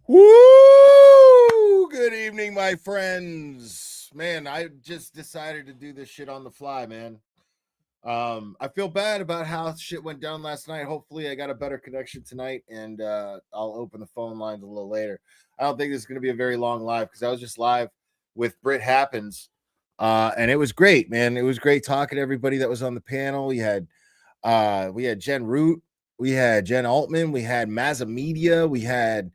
Woo! Good evening, my friends. Man, I just decided to do this shit on the fly, man. I feel bad about how shit went down last night. Hopefully, I got a better connection tonight, and I'll open the phone lines a little later. I don't think this is going to be a very long live because I was just live with Britt Happens, and it was great, man. It was great talking to everybody that was on the panel. We had Jen Root, we had Jen Altman, we had Mazza Media, we had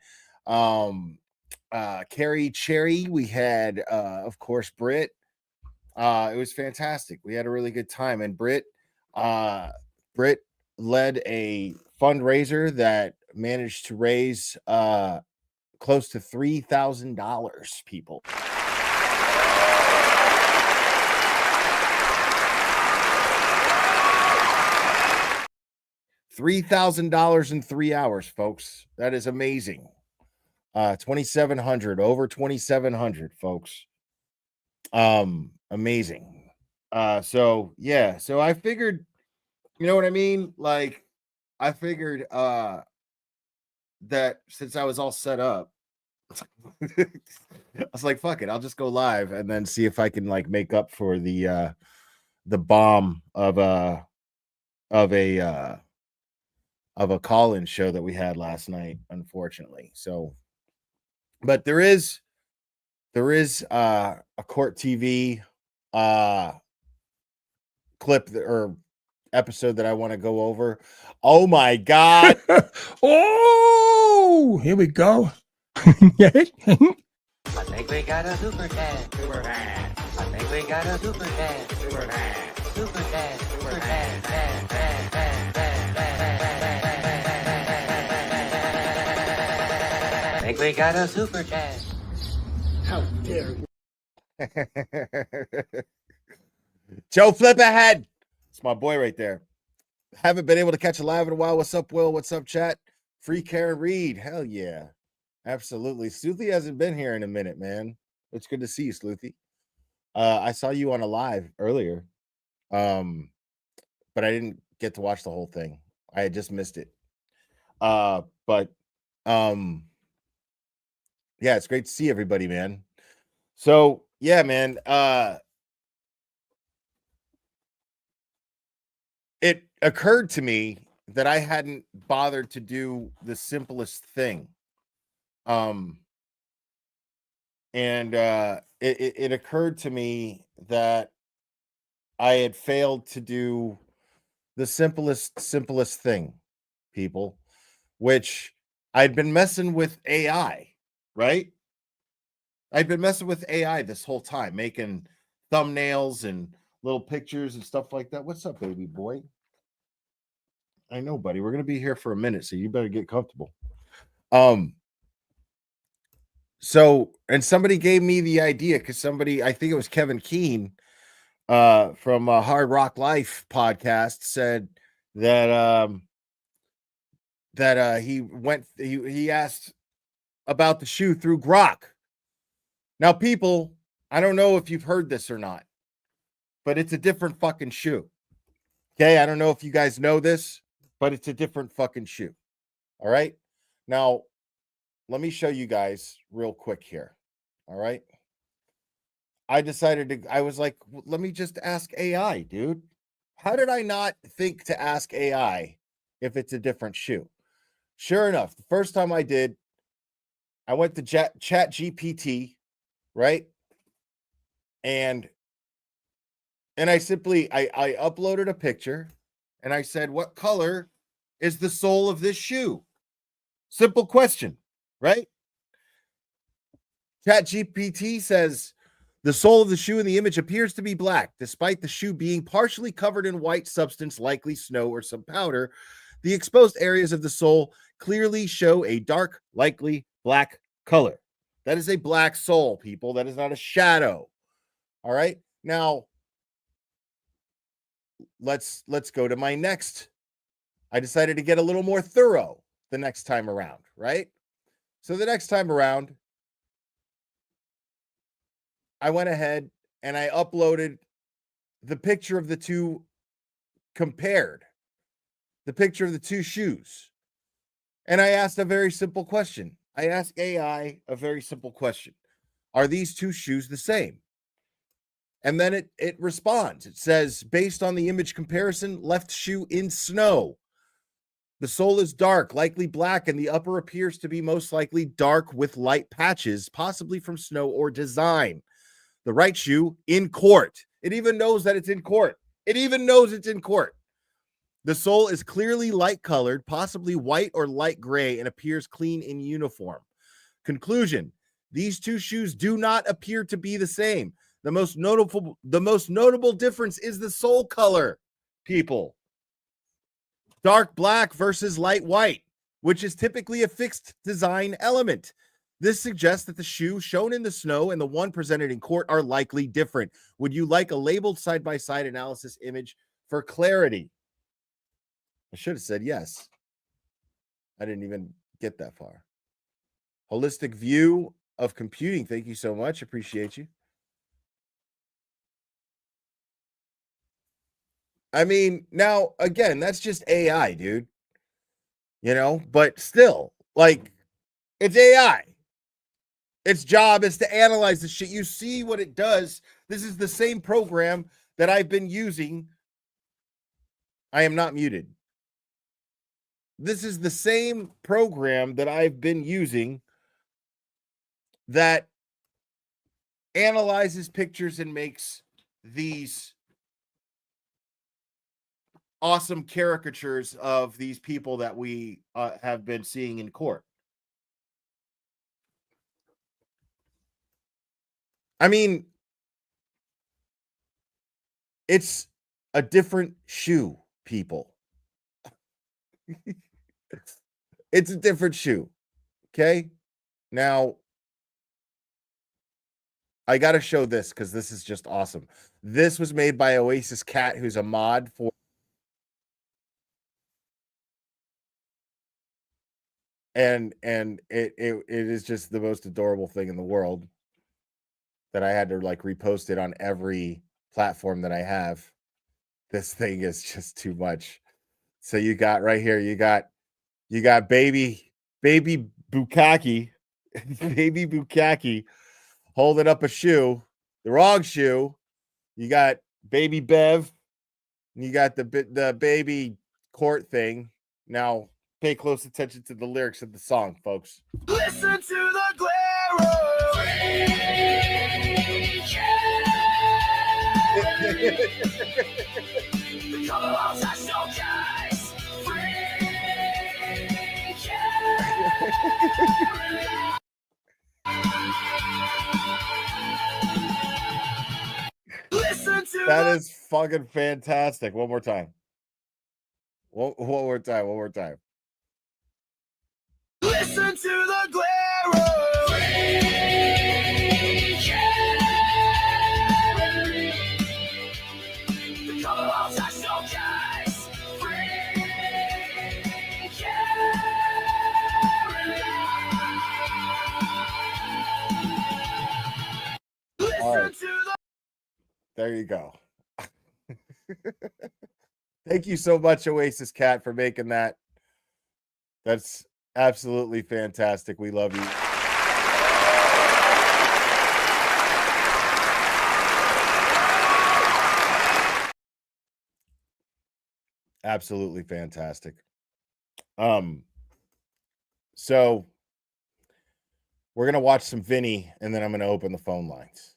Carrie Cherry, we had of course Britt. It was fantastic. We had a really good time, and Britt led a fundraiser that managed to raise close to $3,000. People. $3,000 in 3 hours, folks. That is amazing. 2,700, over 2,700, folks. Amazing. So I figured, you know what I mean? Like, I figured that since I was all set up, I was like, fuck it, I'll just go live and then see if I can like make up for the bomb of a call-in show that we had last night, unfortunately. So, but there is a Court TV clip or episode that I want to go over. Oh my god. Oh, here we go. I think we got a super dad. Super dad. I think we got a super dad. Super dad. Super dad. Super dad. Dad, dad, dad, dad, dad, dad. I think we got a super dad. How dare you? Joe Flip ahead. It's my boy right there. Haven't been able to catch a live in a while. What's up, Will? What's up, chat? Free Karen Reed. Hell yeah. Absolutely. Sleuthy hasn't been here in a minute, man. It's good to see you, Sleuthy. I saw you on a live earlier. But I didn't get to watch the whole thing. I had just missed it. Yeah, it's great to see everybody, man. So yeah, man. It occurred to me that I hadn't bothered to do the simplest thing. And it occurred to me that I had failed to do the simplest thing, people, which I'd been messing with AI, right? I'd been messing with AI this whole time, making thumbnails and little pictures and stuff like that. What's up, baby boy? I know, buddy. We're gonna be here for a minute, so you better get comfortable. So, and somebody gave me the idea because somebody, I think it was Kevin Keene, from Hard Rock Life podcast, said that he asked about the shoe through Grok. Now, people, I don't know if you've heard this or not, but it's a different fucking shoe. Okay, I don't know if you guys know this, but it's a different fucking shoe. All right. Now, let me show you guys real quick here. All right. I was like, let me just ask AI, dude. How did I not think to ask AI if it's a different shoe? Sure enough, the first time I did, I went to Chat GPT, right? And I simply I uploaded a picture and I said, what color is the sole of this shoe? Simple question, right? Chat GPT says the sole of the shoe in the image appears to be black, despite the shoe being partially covered in white substance, likely snow or some powder. The exposed areas of the sole clearly show a dark, likely black color. That is a black sole, people. That is not a shadow. All right. Now, let's go to my next. I decided to get a little more thorough the next time around, right? So the next time around, I went ahead and I uploaded the picture of the two compared, the picture of the two shoes. And I asked a very simple question. I ask AI a very simple question. Are these two shoes the same? And then it responds. It says, based on the image comparison, left shoe in snow. The sole is dark, likely black, and the upper appears to be most likely dark with light patches, possibly from snow or design. The right shoe in court. It even knows that it's in court. It even knows it's in court. The sole is clearly light colored, possibly white or light gray, and appears clean in uniform. Conclusion: these two shoes do not appear to be the same. The most notable difference is the sole color, people. Dark black versus light white, which is typically a fixed design element. This suggests that the shoe shown in the snow and the one presented in court are likely different. Would you like a labeled side-by-side analysis image for clarity? I should have said yes. I didn't even get that far. Holistic view of computing. Thank you so much. Appreciate you. I mean, now, again, that's just AI, dude. You know, but still, like, it's AI. Its job is to analyze the shit. You see what it does. This is the same program that I've been using. I am not muted. This is the same program that I've been using that analyzes pictures and makes these awesome caricatures of these people that we have been seeing in court. I mean, it's a different shoe, people. It's a different shoe. Okay. Now, I got to show this because this is just awesome. This was made by Oasis Cat, who's a mod for. And it is just the most adorable thing in the world that I had to like repost it on every platform that I have. This thing is just too much. So you got right here, you got baby Bukkake, baby Bukkake holding up a shoe, the wrong shoe. You got baby Bev, and you got the baby court thing. Now pay close attention to the lyrics of the song, folks. Listen to the glare of the color of that showcase. Listen to that is fucking fantastic. One more time. One more time. Listen to the glare of the color of that showcase. All right. Listen to the There you go. Thank you so much, Oasis Cat, for making that. That's absolutely fantastic. We love you. Absolutely fantastic. So we're gonna watch some Vinny, and then I'm gonna open the phone lines.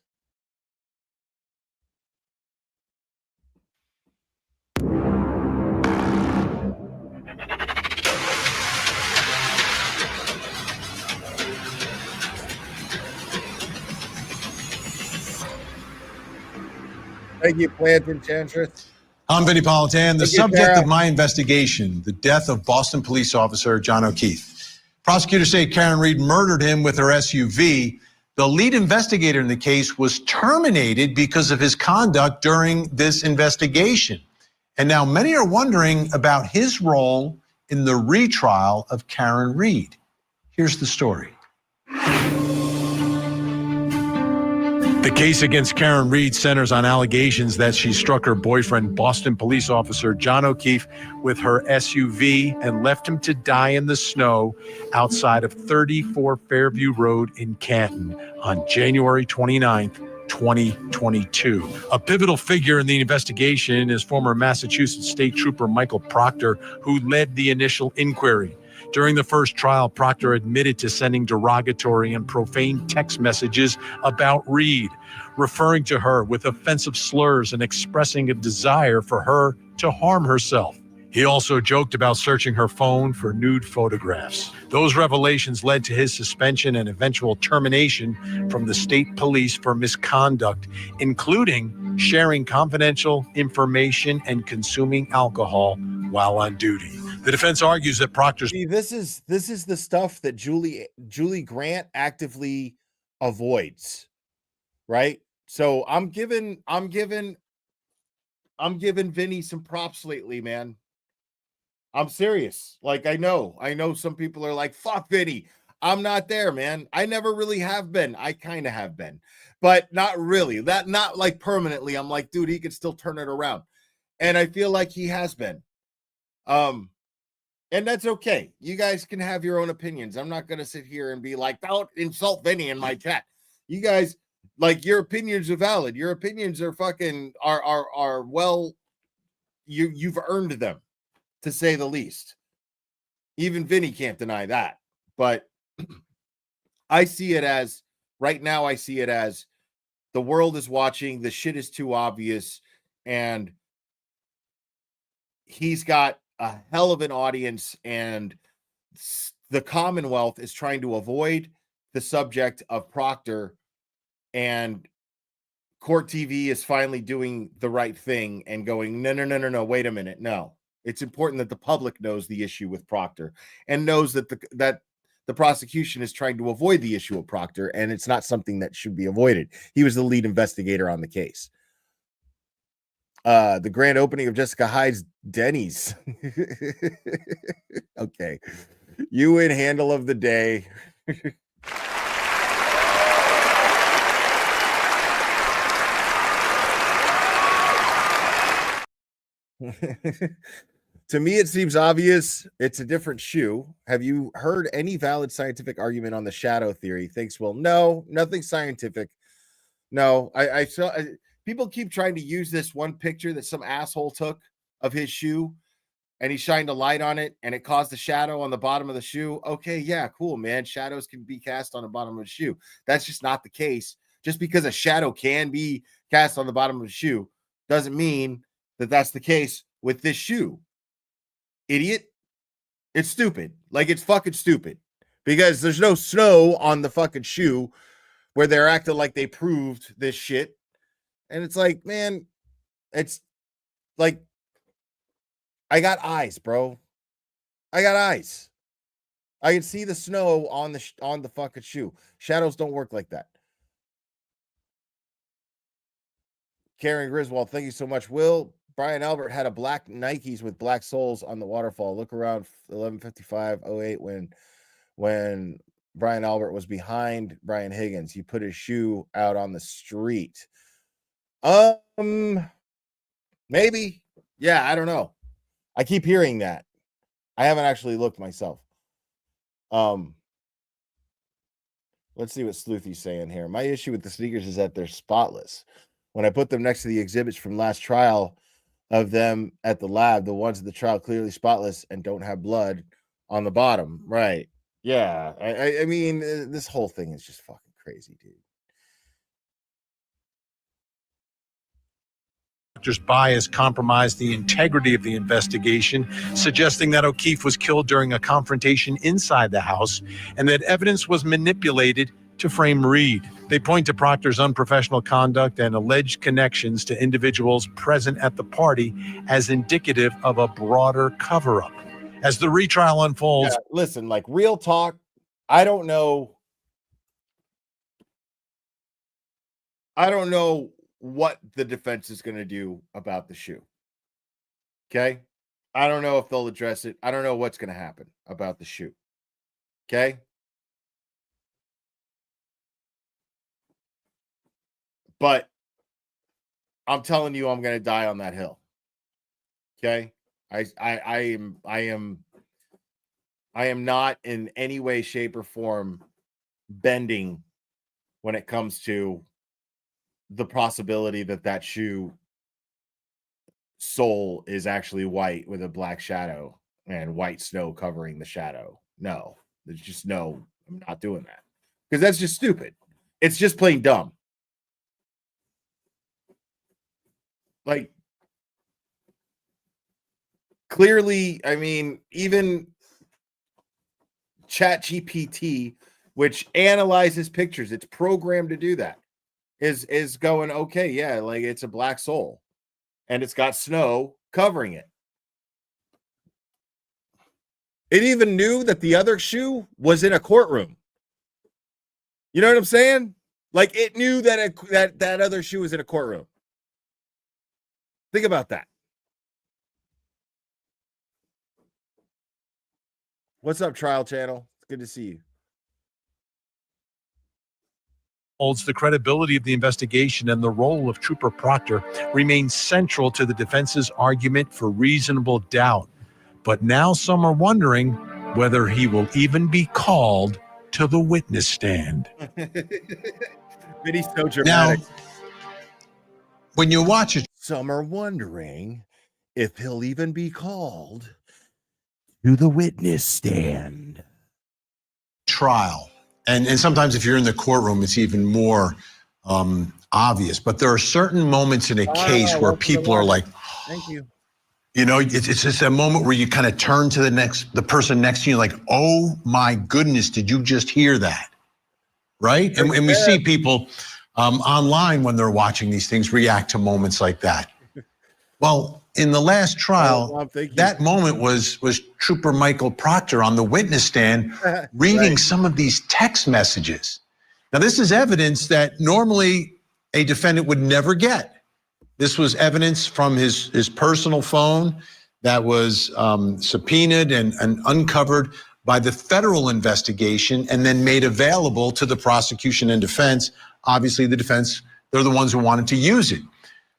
Thank you, Plant Enchantress. I'm Vinny Politan, the Thank you, subject Kara. of my investigation, the death of Boston police officer John O'Keefe. Prosecutors say Karen Reed murdered him with her SUV. The lead investigator in the case was terminated because of his conduct during this investigation. And now many are wondering about his role in the retrial of Karen Reed. Here's the story. The case against Karen Reed centers on allegations that she struck her boyfriend, Boston police officer John O'Keefe, with her SUV and left him to die in the snow outside of 34 Fairview Road in Canton on January 29th, 2022. A pivotal figure in the investigation is former Massachusetts State Trooper Michael Proctor, who led the initial inquiry. During the first trial, Proctor admitted to sending derogatory and profane text messages about Reed, referring to her with offensive slurs and expressing a desire for her to harm herself. He also joked about searching her phone for nude photographs. Those revelations led to his suspension and eventual termination from the state police for misconduct, including sharing confidential information and consuming alcohol while on duty. The defense argues that Proctor's See, this is the stuff that Julie Grant actively avoids, right? So I'm giving Vinny some props lately, man. I'm serious. Like, I know some people are like, fuck Vinny. I'm not there, man. I never really have been. I kind of have been, but not really. Not like permanently. I'm like, dude, he could still turn it around. And I feel like he has been. And that's okay. You guys can have your own opinions. I'm not going to sit here and be like, don't insult Vinny in my chat. You guys, like, your opinions are valid. Your opinions are fucking are well, you've earned them, to say the least. Even Vinny can't deny that. But I see it as, right now, I see it as the world is watching, the shit is too obvious, and he's got a hell of an audience, and the Commonwealth is trying to avoid the subject of Proctor, and Court TV is finally doing the right thing and going, no, wait a minute. No, it's important that the public knows the issue with Proctor and knows that the prosecution is trying to avoid the issue of Proctor, and it's not something that should be avoided. He was the lead investigator on the case. The grand opening of Jessica Hyde's Denny's. Okay. You win handle of the day. To me, it seems obvious. It's a different shoe. Have you heard any valid scientific argument on the shadow theory? Thanks, Will. No, nothing scientific. No, I saw people keep trying to use this one picture that some asshole took of his shoe, and he shined a light on it and it caused a shadow on the bottom of the shoe. Okay, yeah, cool, man. Shadows can be cast on the bottom of a shoe. That's just not the case. Just because a shadow can be cast on the bottom of a shoe doesn't mean that that's the case with this shoe. Idiot. It's stupid. Like, it's fucking stupid, because there's no snow on the fucking shoe where they're acting like they proved this shit. And it's like, man, it's like, I got eyes, bro. I got eyes. I can see the snow on the fucking shoe. Shadows don't work like that. Karen Griswold, thank you so much. Will, Brian Albert had a black Nikes with black soles on the waterfall. Look around 11:55:08 when Brian Albert was behind Brian Higgins. He put his shoe out on the street. Maybe. Yeah, I don't know. I keep hearing that. I haven't actually looked myself. Let's see what Sleuthy's saying here. My issue with the sneakers is that they're spotless. When I put them next to the exhibits from last trial of them at the lab, the ones at the trial clearly spotless and don't have blood on the bottom. Right. Yeah. I mean, this whole thing is just fucking crazy, dude. Proctor's bias compromised the integrity of the investigation, suggesting that O'Keefe was killed during a confrontation inside the house and that evidence was manipulated to frame Reed. They point to Proctor's unprofessional conduct and alleged connections to individuals present at the party as indicative of a broader cover-up. As the retrial unfolds, yeah, listen, like, real talk, I don't know what the defense is going to do about the shoe. Okay? I don't know if they'll address it. I don't know what's going to happen about the shoe. Okay? But I'm telling you, I'm going to die on that hill. Okay. I am not in any way, shape, or form bending when it comes to the possibility that shoe sole is actually white with a black shadow and white snow covering the shadow. No, there's just no, I'm not doing that because that's just stupid. It's just plain dumb. Like, clearly, I mean, even ChatGPT, which analyzes pictures, it's programmed to do that, is going, okay, yeah, like it's a black sole and it's got snow covering it. It even knew that the other shoe was in a courtroom. You know what I'm saying? Like, it knew that that other shoe was in a courtroom. Think about that. What's up, Trial Channel? It's good to see you. Holds the credibility of the investigation, and the role of Trooper Proctor remains central to the defense's argument for reasonable doubt. But now some are wondering whether he will even be called to the witness stand. Vinny's so dramatic. Now, when you watch it, Some are wondering if he'll even be called to the witness stand. trial, and sometimes if you're in the courtroom, it's even more obvious. But there are certain moments in a case where people are like, Thank you. you know, it's just a moment where you kind of turn to the person next to you, like, oh my goodness, did you just hear that? Right? And we see people online when they're watching these things react to moments like that. Well, in the last trial, that moment was Trooper Michael Proctor on the witness stand reading Right. some of these text messages. Now, this is evidence that normally a defendant would never get. This was evidence from his personal phone that was subpoenaed and uncovered by the federal investigation and then made available to the prosecution and defense. Obviously, the defense, they're the ones who wanted to use it.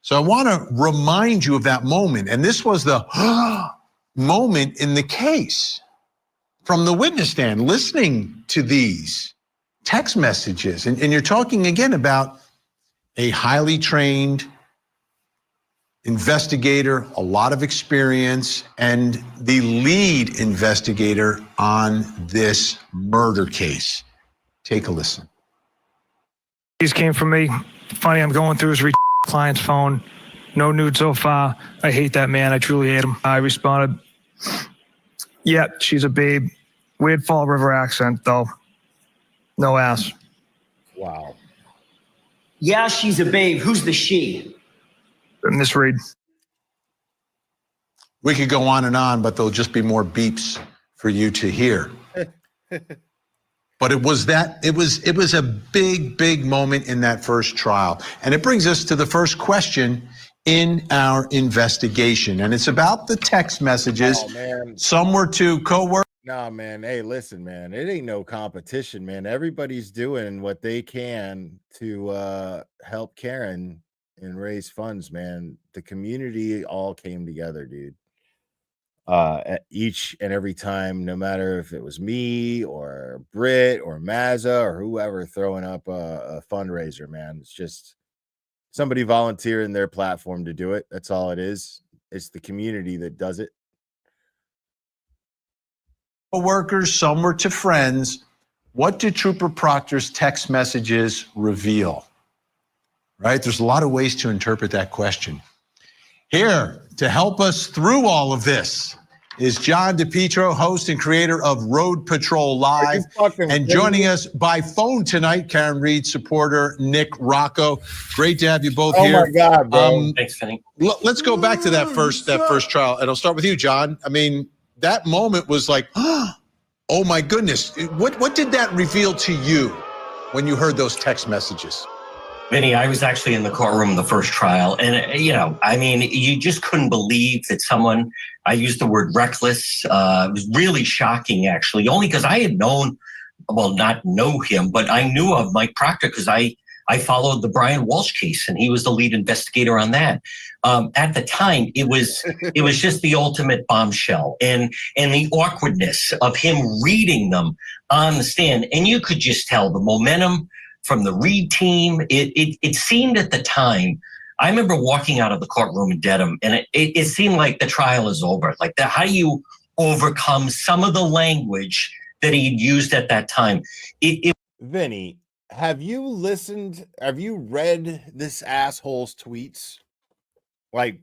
So I want to remind you of that moment. And this was the moment in the case from the witness stand, listening to these text messages. And you're talking again about a highly trained investigator, a lot of experience, and the lead investigator on this murder case. Take a listen. These came from me. Funny, I'm going through his client's phone. No nude so far. I hate that man. I truly hate him. I responded, yeah, she's a babe. Weird Fall River accent, though. No ass. Wow. Yeah, she's a babe. Who's the she? Misread. We could go on, but there'll just be more beeps for you to hear. But it was a big moment in that first trial. And it brings us to the first question in our investigation. And it's about the text messages. Oh, man. Some were to co-workers. Nah, man. Hey, listen, man. It ain't no competition, man. Everybody's doing what they can to help Karen and raise funds, man. The community all came together, dude. At each and every time, no matter if it was me or Britt or Mazza or whoever throwing up a fundraiser, man. It's just somebody volunteering their platform to do it. That's all it is. It's the community that does it. Co-workers, some were to friends. What did Trooper Proctor's text messages reveal? Right? There's a lot of ways to interpret that question. Here to help us through all of this is John DePietro, host and creator of Road Patrol Live. And joining us by phone tonight, Karen Reed supporter Nick Rocco. Great to have you both here. Oh my God, bro. Thanks, Kenny. Let's go back to that first trial, and I'll start with you, John. I mean, that moment was like, oh my goodness. What did that reveal to you when you heard those text messages? Vinny, I was actually in the courtroom the first trial, and you just couldn't believe that someone, I used the word reckless. It was really shocking, actually, only because I had not know him, but I knew of Mike Proctor because I I followed the Brian Walsh case, and he was the lead investigator on that. At the time, it was just the ultimate bombshell, and the awkwardness of him reading them on the stand, and you could just tell the momentum from the Reed team. It seemed at the time. I remember walking out of the courtroom in Dedham, and it seemed like the trial is over. Like that, how do you overcome some of the language that he'd used at that time? Vinny, have you read this asshole's tweets? Like,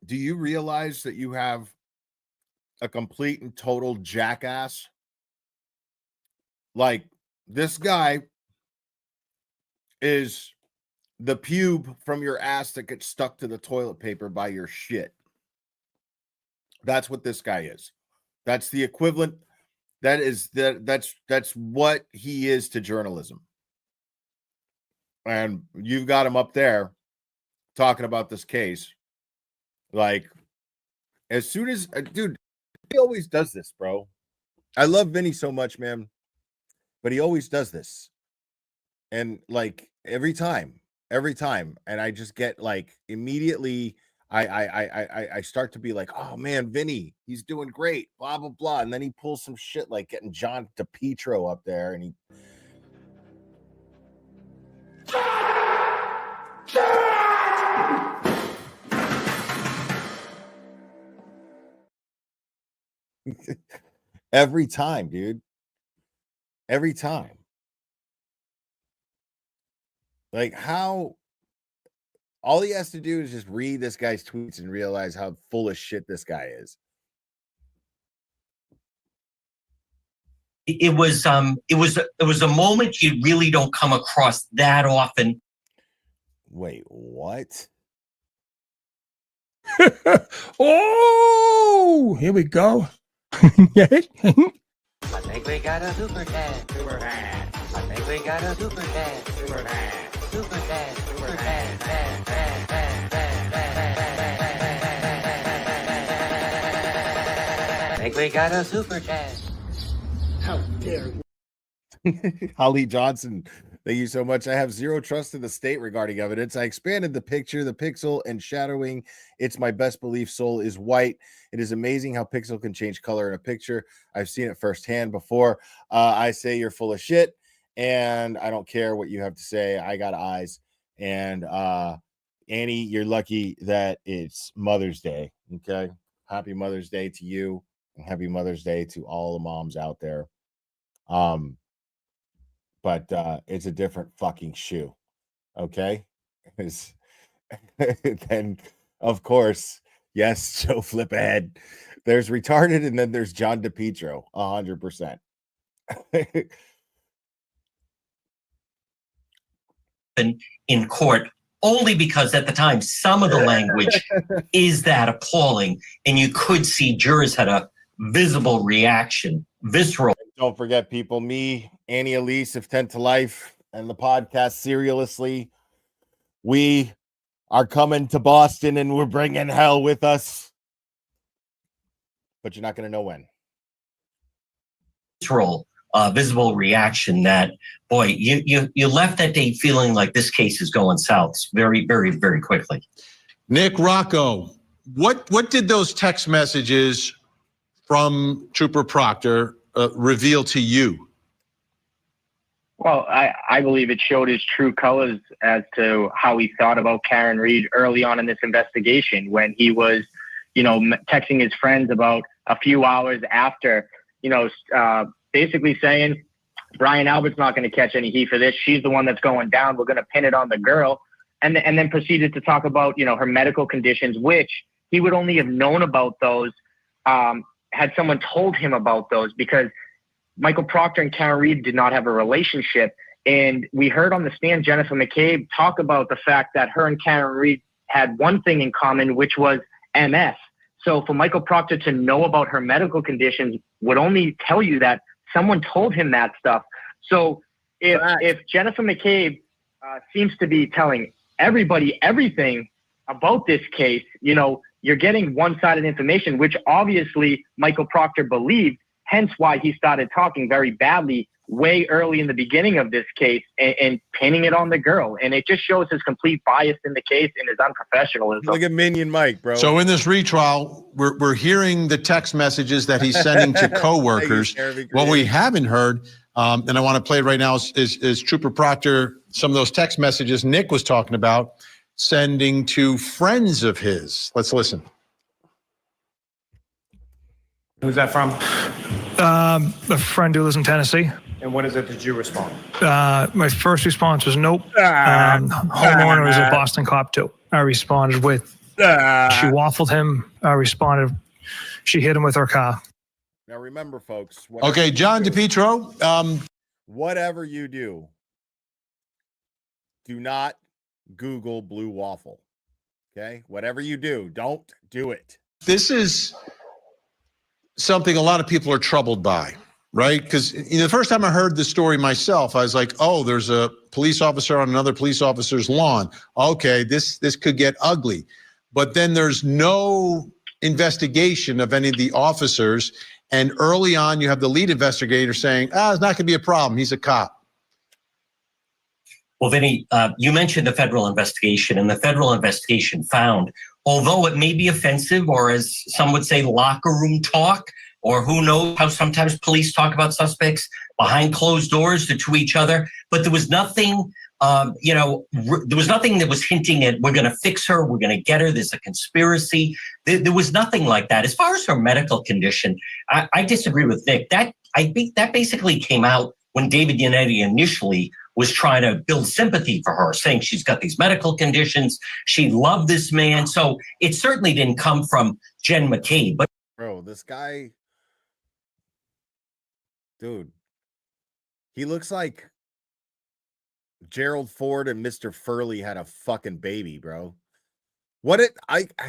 do you realize that you have a complete and total jackass? Like, this guy is the pube from your ass that gets stuck to the toilet paper by your shit. That's what this guy is. That's the equivalent. That's what he is to journalism. And you've got him up there talking about this case. Like, as soon as, dude, he always does this, bro. I love Vinny so much, man, but he always does this. And like every time, and I just get like immediately, I start to be like, oh man, Vinny, he's doing great, blah blah blah, and then he pulls some shit like getting John DePietro up there, and he. Every time, dude. Every time. Like, how all he has to do is just read this guy's tweets and realize how full of shit this guy is. It was a moment you really don't come across that often. Wait, what? Oh, here we go. I think we got a super dad. Super dad. I think we got a super dad. Super dad. Super dad. Super dad. I think we got a super dad. How dare you? Holly Johnson, thank you so much. I have zero trust in the state regarding evidence. I expanded the picture, the pixel, and shadowing. It's my best belief. Soul is white. It is amazing how pixel can change color in a picture. I've seen it firsthand before. I say you're full of shit, and I don't care what you have to say. I got eyes. And Annie, you're lucky that it's Mother's Day. Okay. Happy Mother's Day to you, and happy Mother's Day to all the moms out there. But it's a different fucking shoe. Okay. Then of course, yes, Joe flip ahead. There's retarded, and then there's John DePietro, 100%. In court, only because at the time some of the language is that appalling, and you could see jurors had a visible reaction, visceral. Don't forget, people, me, Annie Elise of 10 to Life, and the podcast Serialously. We are coming to Boston, and we're bringing hell with us. But you're not going to know when. Visible reaction that, boy, you left that day feeling like this case is going south very, very, very quickly. Nick Rocco, what did those text messages from Trooper Proctor reveal to you? Well, I believe it showed his true colors as to how he thought about Karen Reed early on in this investigation, when he was, texting his friends about a few hours after, basically saying, Brian Albert's not going to catch any heat for this. She's the one that's going down. We're going to pin it on the girl. And then proceeded to talk about, her medical conditions, which he would only have known about those had someone told him about those, because Michael Proctor and Karen Reed did not have a relationship. And we heard on the stand Jennifer McCabe talk about the fact that her and Karen Reed had one thing in common, which was MS. So for Michael Proctor to know about her medical conditions would only tell you that someone told him that stuff. So if Jennifer McCabe seems to be telling everybody everything about this case, you're getting one-sided information, which obviously Michael Proctor believed, hence why he started talking very badly way early in the beginning of this case and pinning it on the girl. And it just shows his complete bias in the case and his unprofessionalism. Look at Minion Mike, bro. So in this retrial, we're hearing the text messages that he's sending to coworkers. What we haven't heard, and I want to play it right now, is Trooper Proctor, some of those text messages Nick was talking about, sending to friends of his. Let's listen. Who's that from? A friend who lives in Tennessee. And what is it that you respond? My first response was nope. Homeowner is a Boston cop too. I responded with, she waffled him. I responded, she hit him with her car. Now remember, folks. Okay, John DePietro. Whatever you do, do not Google blue waffle. Okay? Whatever you do, don't do it. This is something a lot of people are troubled by, right? Because the first time I heard the story myself, I was like, oh, there's a police officer on another police officer's lawn. Okay, this could get ugly. But then there's no investigation of any of the officers. And early on, you have the lead investigator saying, it's not going to be a problem. He's a cop. Well, Vinny, you mentioned the federal investigation, and the federal investigation found, although it may be offensive, or as some would say, locker room talk, or who knows how sometimes police talk about suspects behind closed doors to each other, but there was nothing, there was nothing that was hinting at, we're going to fix her, we're going to get her, there's a conspiracy. There was nothing like that. As far as her medical condition, I disagree with Nick. I think that basically came out when David Yannetti initially was trying to build sympathy for her, saying she's got these medical conditions. She loved this man. So it certainly didn't come from Jen McCabe. But bro, this guy, dude, he looks like Gerald Ford and Mr. Furley had a fucking baby, bro.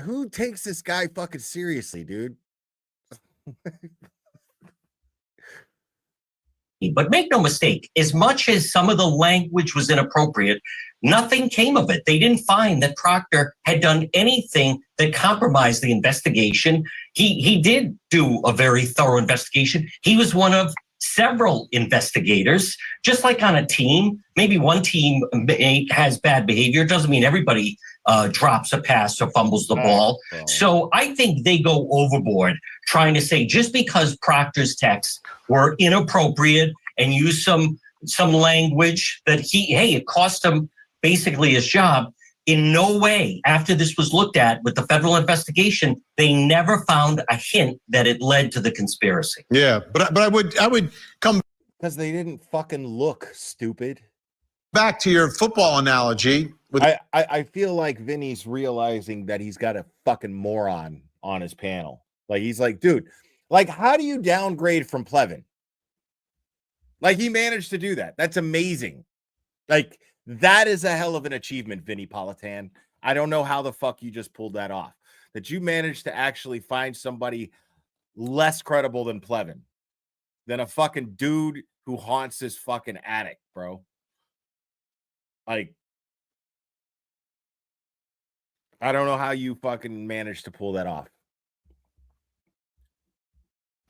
Who takes this guy fucking seriously, dude? But make no mistake, as much as some of the language was inappropriate, nothing came of it. They didn't find that Proctor had done anything that compromised the investigation. He did do a very thorough investigation. He was one of several investigators, just like on a team. Maybe one team has bad behavior. It doesn't mean everybody drops a pass or fumbles the ball. So I think they go overboard trying to say just because Proctor's texts were inappropriate and used some language that it cost him basically his job. In no way, after this was looked at with the federal investigation, they never found a hint that it led to the conspiracy. Yeah, but I would come because they didn't fucking look, stupid. Back to your football analogy. I feel like Vinny's realizing that he's got a fucking moron on his panel. Like, he's like, dude, like, how do you downgrade from Plevin? Like, he managed to do that. That's amazing. Like, that is a hell of an achievement, Vinny Politan. I don't know how the fuck you just pulled that off. That you managed to actually find somebody less credible than Plevin, than a fucking dude who haunts his fucking attic, bro. Like, I don't know how you fucking managed to pull that off.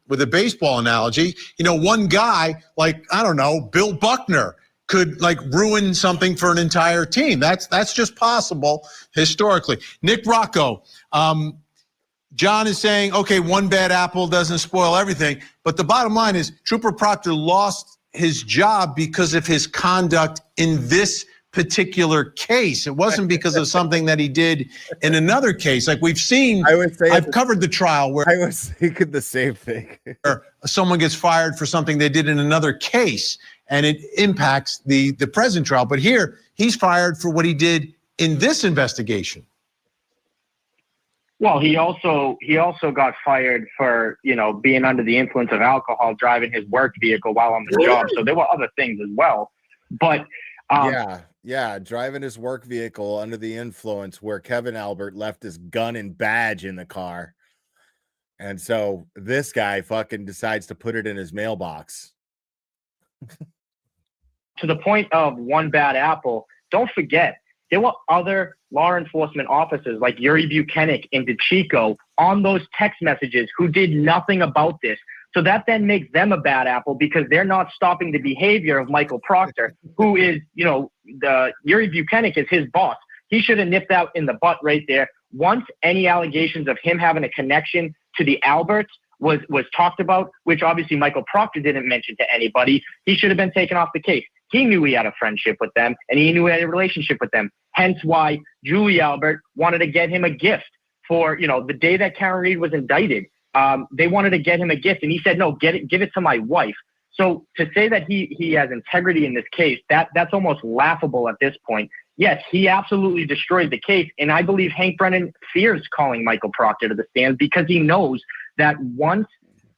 With a baseball analogy, one guy, like, I don't know, Bill Buckner, could like ruin something for an entire team. That's just possible historically. Nick Rocco, John is saying, okay, one bad apple doesn't spoil everything. But the bottom line is Trooper Proctor lost his job because of his conduct in this particular case. It wasn't because of something that he did in another case. Like we've seen, I've covered the trial where I was thinking the same thing. Someone gets fired for something they did in another case, and it impacts the present trial. But here, he's fired for what he did in this investigation. Well, he also got fired for, being under the influence of alcohol, driving his work vehicle while on the job. So there were other things as well. But yeah, driving his work vehicle under the influence where Kevin Albert left his gun and badge in the car. And so this guy fucking decides to put it in his mailbox. To the point of one bad apple, don't forget, there were other law enforcement officers like Yuri Buchanan and DeChico on those text messages who did nothing about this, So that then makes them a bad apple because they're not stopping the behavior of Michael Proctor, who is, the Yuri Buchanan is his boss. He should have nipped out in the butt right there. Once any allegations of him having a connection to the Alberts was talked about, which obviously Michael Proctor didn't mention to anybody, he should have been taken off the case. He knew he had a friendship with them, and he knew he had a relationship with them. Hence why Julie Albert wanted to get him a gift for, the day that Karen Reed was indicted. They wanted to get him a gift, and he said, no, give it to my wife. So to say that he has integrity in this case, that's almost laughable at this point. Yes, he absolutely destroyed the case, and I believe Hank Brennan fears calling Michael Proctor to the stand because he knows that once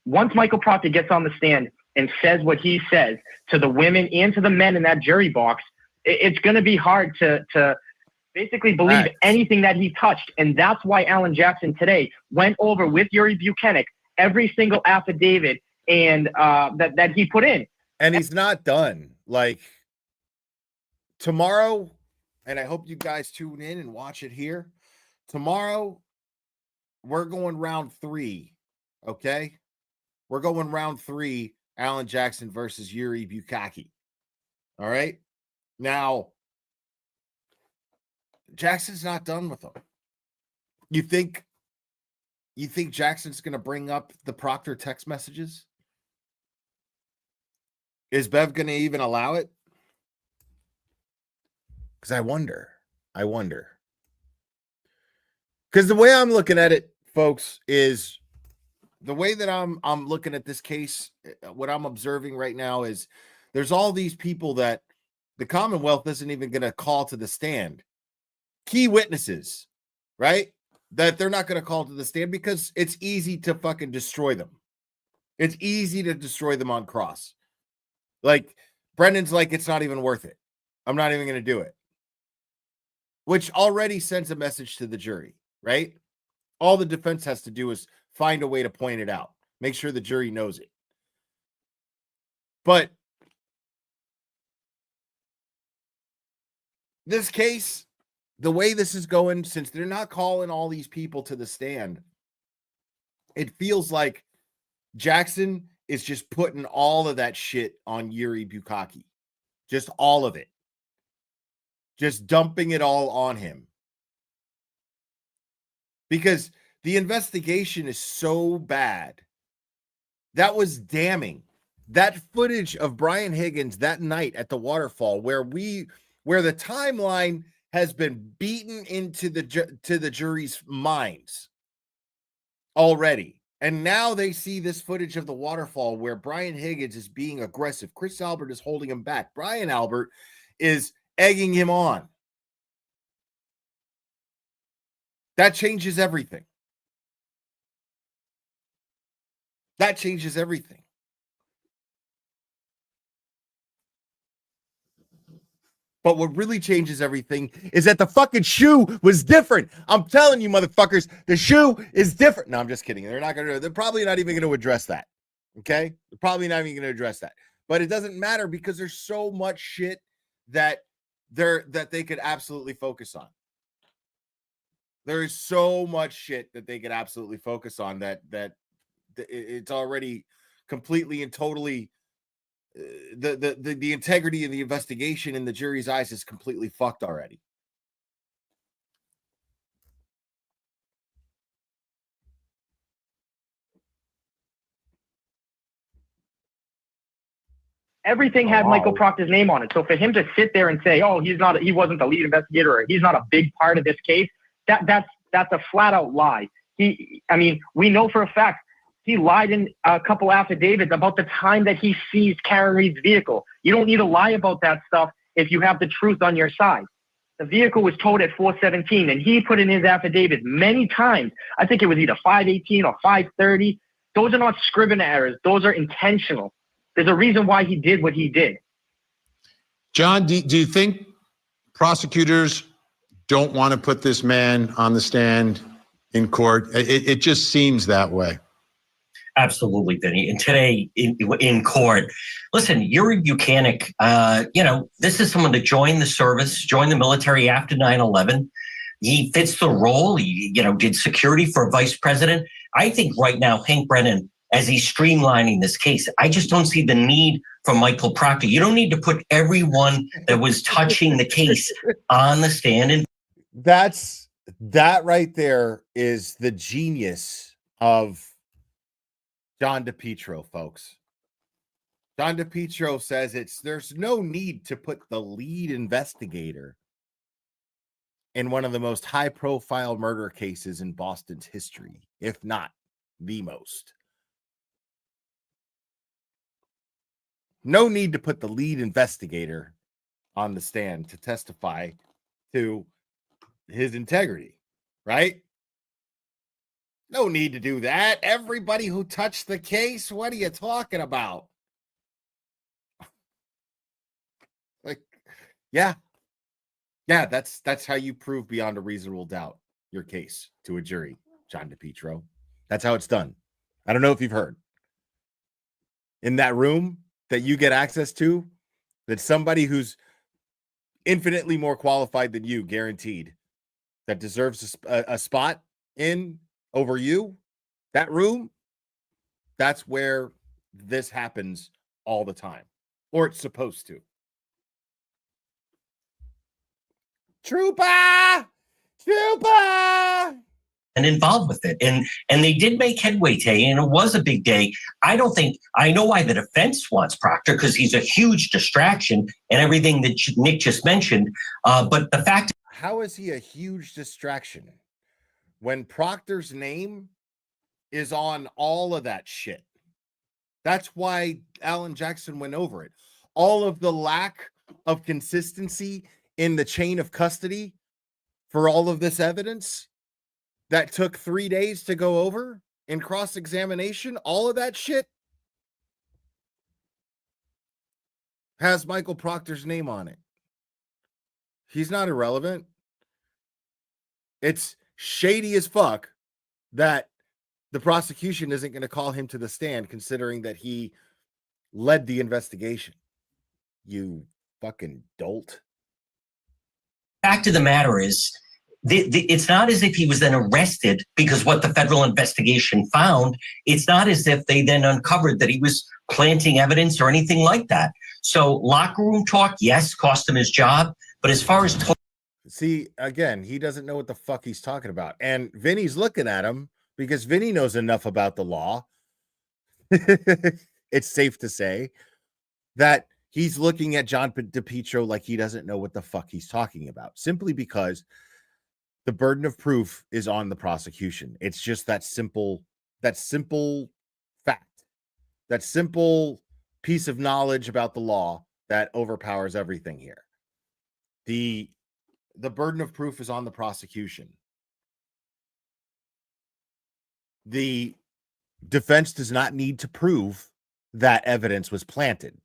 Michael Proctor gets on the stand and says what he says to the women and to the men in that jury box, it's going to be hard to basically believe anything that he touched. And that's why Alan Jackson today went over with Yuri Buchanan every single affidavit and that he put in. And he's not done. Like tomorrow, and I hope you guys tune in and watch it here. Tomorrow, we're going round 3. Okay? We're going round 3, Alan Jackson versus Yuri Buchanan. All right? Now, Jackson's not done with them. You think Jackson's going to bring up the Proctor text messages? Is Bev going to even allow it? Because I wonder. Because the way I'm looking at it, folks, is the way that I'm looking at this case, what I'm observing right now is there's all these people that the Commonwealth isn't even going to call to the stand. Key witnesses, right? That they're not going to call to the stand because it's easy to fucking destroy them. It's easy to destroy them on cross. Like, Brendan's like, it's not even worth it. I'm not even going to do it. Which already sends a message to the jury, right? All the defense has to do is find a way to point it out. Make sure the jury knows it. But this case, the way this is going, since they're not calling all these people to the stand, it feels like Jackson is just putting all of that shit on Yuri Buchanan. Just all of it. Just dumping it all on him. Because the investigation is so bad. That was damning. That footage of Brian Higgins that night at the waterfall where the timeline has been beaten into the jury's minds already. And now they see this footage of the waterfall where Brian Higgins is being aggressive. Chris Albert is holding him back. Brian Albert is egging him on. That changes everything. That changes everything. But what really changes everything is that the fucking shoe was different. I'm telling you, motherfuckers, the shoe is different. No, I'm just kidding. They're probably not even going to address that. Okay? They're probably not even going to address that. But it doesn't matter because there's so much shit that they could absolutely focus on. There is so much shit that they could absolutely focus on that it's already completely and totally the integrity of the investigation in the jury's eyes is completely fucked already. Everything had Michael Proctor's name on it. So for him to sit there and say, "Oh, he wasn't the lead investigator, or he's not a big part of this case," that's a flat out lie. We know for a fact he lied in a couple affidavits about the time that he seized Karen Reed's vehicle. You don't need to lie about that stuff if you have the truth on your side. The vehicle was towed at 4:17, and he put in his affidavit many times. I think it was either 5:18 or 5:30. Those are not Scrivener errors. Those are intentional. There's a reason why he did what he did. John, do you think prosecutors don't want to put this man on the stand in court? It just seems that way. Absolutely, Vinny. And today in court, listen, Yuri Buchanan, this is someone that joined the service, joined the military after 9/11. He fits the role. He, did security for vice president. I think right now, Hank Brennan as he's streamlining this case. I just don't see the need for Michael Proctor. You don't need to put everyone that was touching the case on the stand. And that right there is the genius of John DePietro, folks. John DePietro says there's no need to put the lead investigator in one of the most high-profile murder cases in Boston's history, if not the most. No need to put the lead investigator on the stand to testify to his integrity, right? No need to do that. Everybody who touched the case, what are you talking about? Like, yeah, that's how you prove beyond a reasonable doubt your case to a jury, John DePietro. That's how it's done. I don't know if you've heard. In that room that you get access to, that somebody who's infinitely more qualified than you, guaranteed, that deserves a spot in over you, that room, that's where this happens all the time, or it's supposed to. Trooper! and involved with it. And they did make headway today, and it was a big day. I know why the defense wants Proctor, because he's a huge distraction and everything that Nick just mentioned. But the fact, how is he a huge distraction when Proctor's name is on all of that shit? That's why Alan Jackson went over it. All of the lack of consistency in the chain of custody for all of this evidence that took 3 days to go over in cross-examination, all of that shit has Michael Proctor's name on it. He's not irrelevant. It's shady as fuck that the prosecution isn't going to call him to the stand, considering that he led the investigation. You fucking dolt. fact of the matter is, it's not as if he was then arrested because what the federal investigation found. It's not as if they then uncovered that he was planting evidence or anything like that. So locker room talk, yes, cost him his job. But as far as see, again, he doesn't know what the fuck he's talking about. And Vinny's looking at him because Vinny knows enough about the law. It's safe to say that he's looking at John DePietro like he doesn't know what the fuck he's talking about, simply because the burden of proof is on the prosecution. It's just that simple fact, that simple piece of knowledge about the law that overpowers everything here. The burden of proof is on the prosecution. The defense does not need to prove that evidence was planted.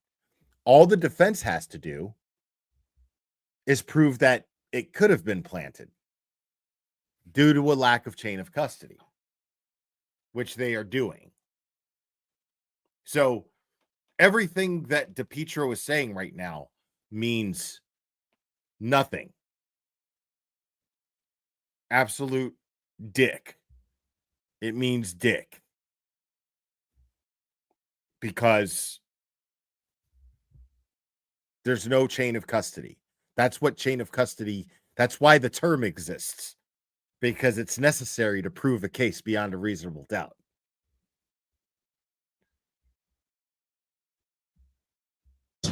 All the defense has to do is prove that it could have been planted due to a lack of chain of custody, which they are doing. So everything that DePietro is saying right now means nothing. Absolute dick. It means dick. Because there's no chain of custody. That's what chain of custody, that's why the term exists. Because it's necessary to prove a case beyond a reasonable doubt.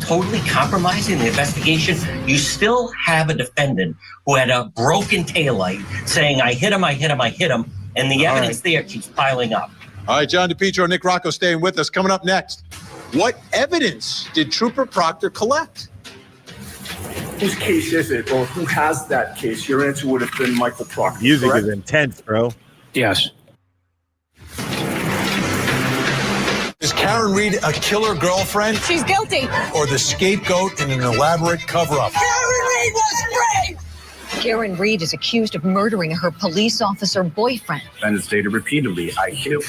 totally compromising the investigation, you still have a defendant who had a broken taillight saying, I hit him, and the evidence there keeps piling up. All right, John DePietro, Nick Rocco staying with us. Coming up next, what evidence did Trooper Proctor collect? Whose case is it, or who has that case? Your answer would have been Michael Proctor. Music correct? is intense, bro. Yes. Is Karen Reed a killer girlfriend She's guilty. or the scapegoat in an elaborate cover-up? Karen Reed was brave. Karen Reed is accused of murdering her police officer boyfriend. And stated repeatedly, I hit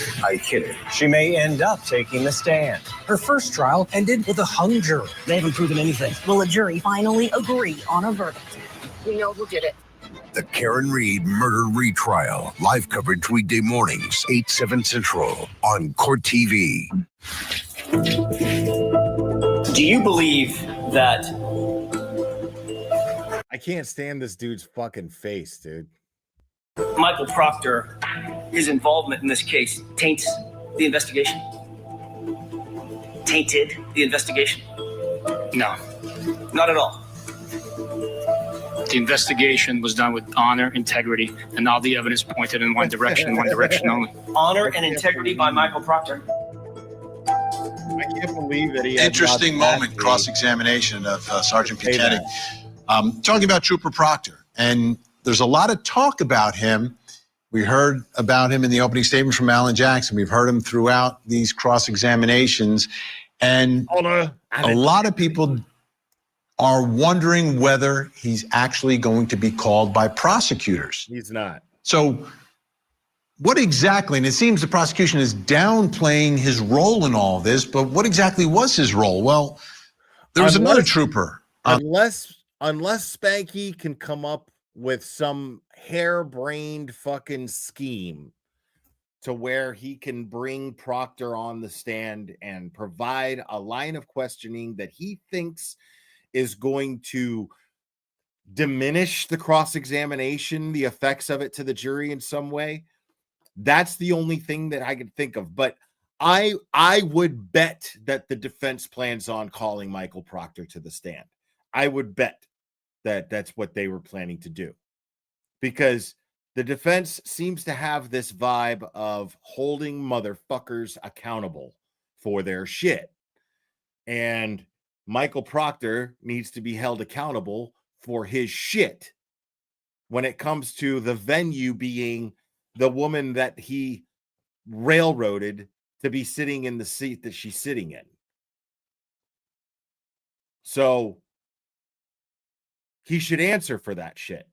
it. She may end up taking the stand. Her first trial ended with a hung jury. They haven't proven anything. Will a jury finally agree on a verdict? We know who did it. The Karen Reed murder retrial. Live coverage weekday mornings, 8, 7 Central on Court TV. Do you believe that I can't stand this dude's fucking face, dude. Michael Proctor, his involvement in this case, taints the investigation? Tainted the investigation? No. Not at all. The investigation was done with honor, integrity, and all the evidence pointed in one direction only. Honor and integrity by Michael Proctor. I can't believe that he had Interesting not moment, actually- cross-examination of Sergeant Say Buchanan. Talking about Trooper Proctor, and there's a lot of talk about him. We heard about him in the opening statement from Alan Jackson. We've heard him throughout these cross-examinations, and a lot of people are wondering whether he's actually going to be called by prosecutors. He's not. So what exactly, and it seems the prosecution is downplaying his role in all this, but what exactly was his role? Well, there was another trooper. Unless Spanky can come up with some harebrained fucking scheme to where he can bring Proctor on the stand and provide a line of questioning that he thinks is going to diminish the cross-examination, the effects of it to the jury in some way. That's the only thing that I can think of. But I would bet that the defense plans on calling Michael Proctor to the stand. I would bet that that's what they were planning to do, because the defense seems to have this vibe of holding motherfuckers accountable for their shit. And Michael Proctor needs to be held accountable for his shit when it comes to the venue being the woman that he railroaded to be sitting in the seat that she's sitting in. So he should answer for that shit.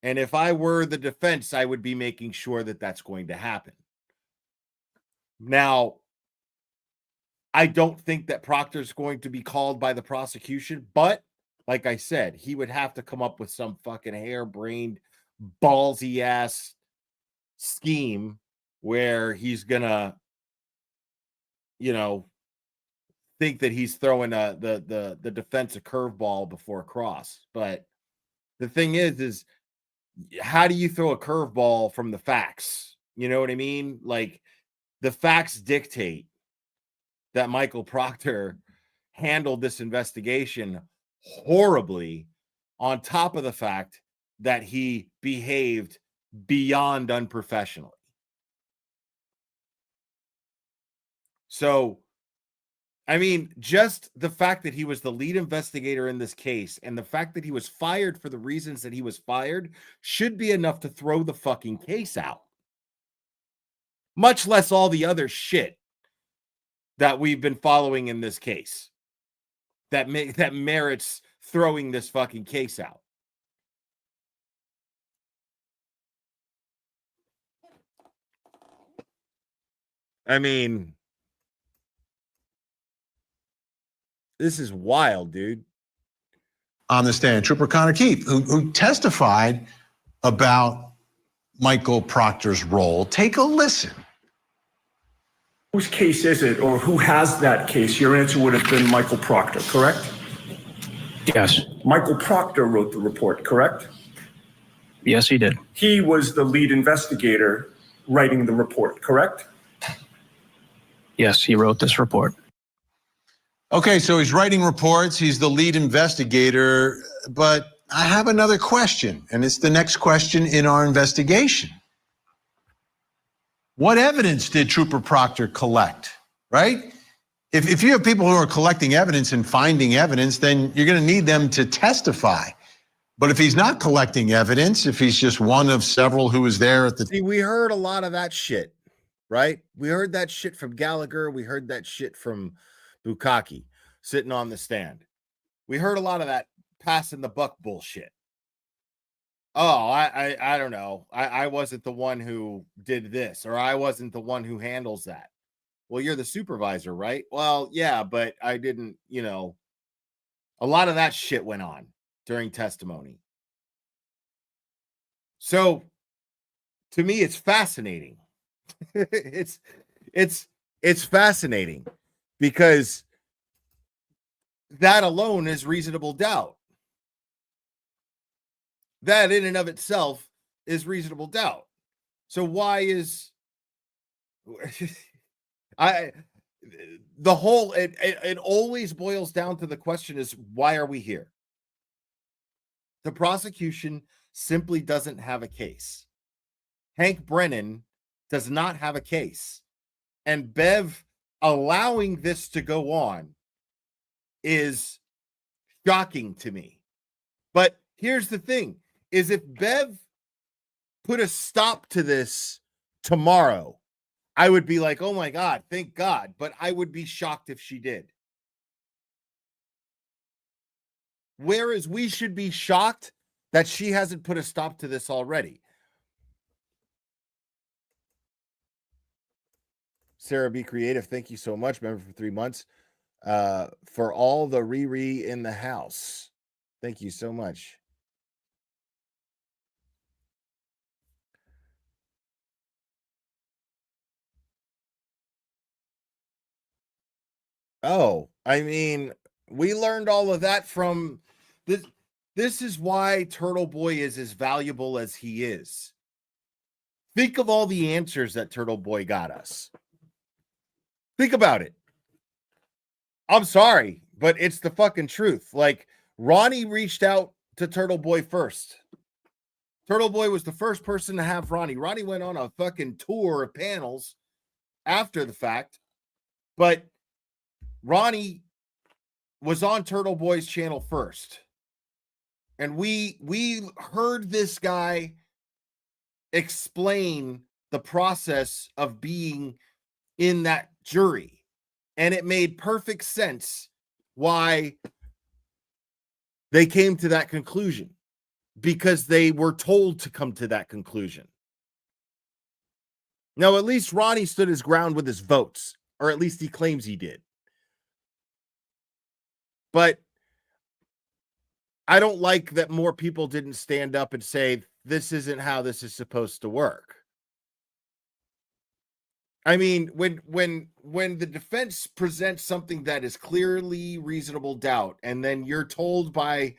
And if I were the defense, I would be making sure that that's going to happen. Now, I don't think that Proctor's going to be called by the prosecution, but like I said, he would have to come up with some fucking harebrained, ballsy ass scheme where he's gonna, think that he's throwing the defense a curveball before a cross. But the thing is how do you throw a curveball from the facts? You know what I mean? Like, the facts dictate that Michael Proctor handled this investigation horribly, on top of the fact that he behaved beyond unprofessionally. So, I mean, just the fact that he was the lead investigator in this case and the fact that he was fired for the reasons that he was fired should be enough to throw the fucking case out. Much less all the other shit that we've been following in this case that merits throwing this fucking case out. I mean, this is wild, dude. On the stand, Trooper Connor Keith, who testified about Michael Proctor's role. Take a listen. Whose case is it, or who has that case? Your answer would have been Michael Proctor, correct? Yes. Michael Proctor wrote the report, correct? Yes, he did. He was the lead investigator writing the report, correct? Yes, he wrote this report. Okay, so he's writing reports. He's the lead investigator, but I have another question, and it's the next question in our investigation. What evidence did Trooper Proctor collect, right? If you have people who are collecting evidence and finding evidence, then you're going to need them to testify. But if he's not collecting evidence, if he's just one of several who was there at the... See, we heard a lot of that shit, right? We heard that shit from Gallagher. We heard that shit from Bukaki sitting on the stand. We heard a lot of that passing the buck bullshit. Oh, I don't know. I wasn't the one who did this, or I wasn't the one who handles that. Well, you're the supervisor, right? Well, yeah, but I didn't, a lot of that shit went on during testimony. So to me, it's fascinating. it's fascinating because that alone is reasonable doubt. That in and of itself is reasonable doubt. So why is it always boils down to the question is, why are we here? The prosecution simply doesn't have a case. Hank Brennan does not have a case. And Bev allowing this to go on is shocking to me. But here's the thing, is if Bev put a stop to this tomorrow, I would be like, oh my God, thank God. But I would be shocked if she did. Whereas we should be shocked that she hasn't put a stop to this already. Sarah B. Creative, thank you so much. Member for 3 months. For all the Riri in the house. Thank you so much. Oh, I mean, we learned all of that from this. This is why Turtle Boy is as valuable as he is. Think of all the answers that Turtle Boy got us. Think about it. I'm sorry, but it's the fucking truth. Like, Ronnie reached out to Turtle Boy first. Turtle Boy was the first person to have Ronnie. Ronnie went on a fucking tour of panels after the fact, but Ronnie was on Turtle Boy's channel first. And we heard this guy explain the process of being in that jury. And it made perfect sense why they came to that conclusion, because they were told to come to that conclusion. Now, at least Ronnie stood his ground with his votes, or at least he claims he did. But I don't like that more people didn't stand up and say, this isn't how this is supposed to work. I mean, when the defense presents something that is clearly reasonable doubt, and then you're told by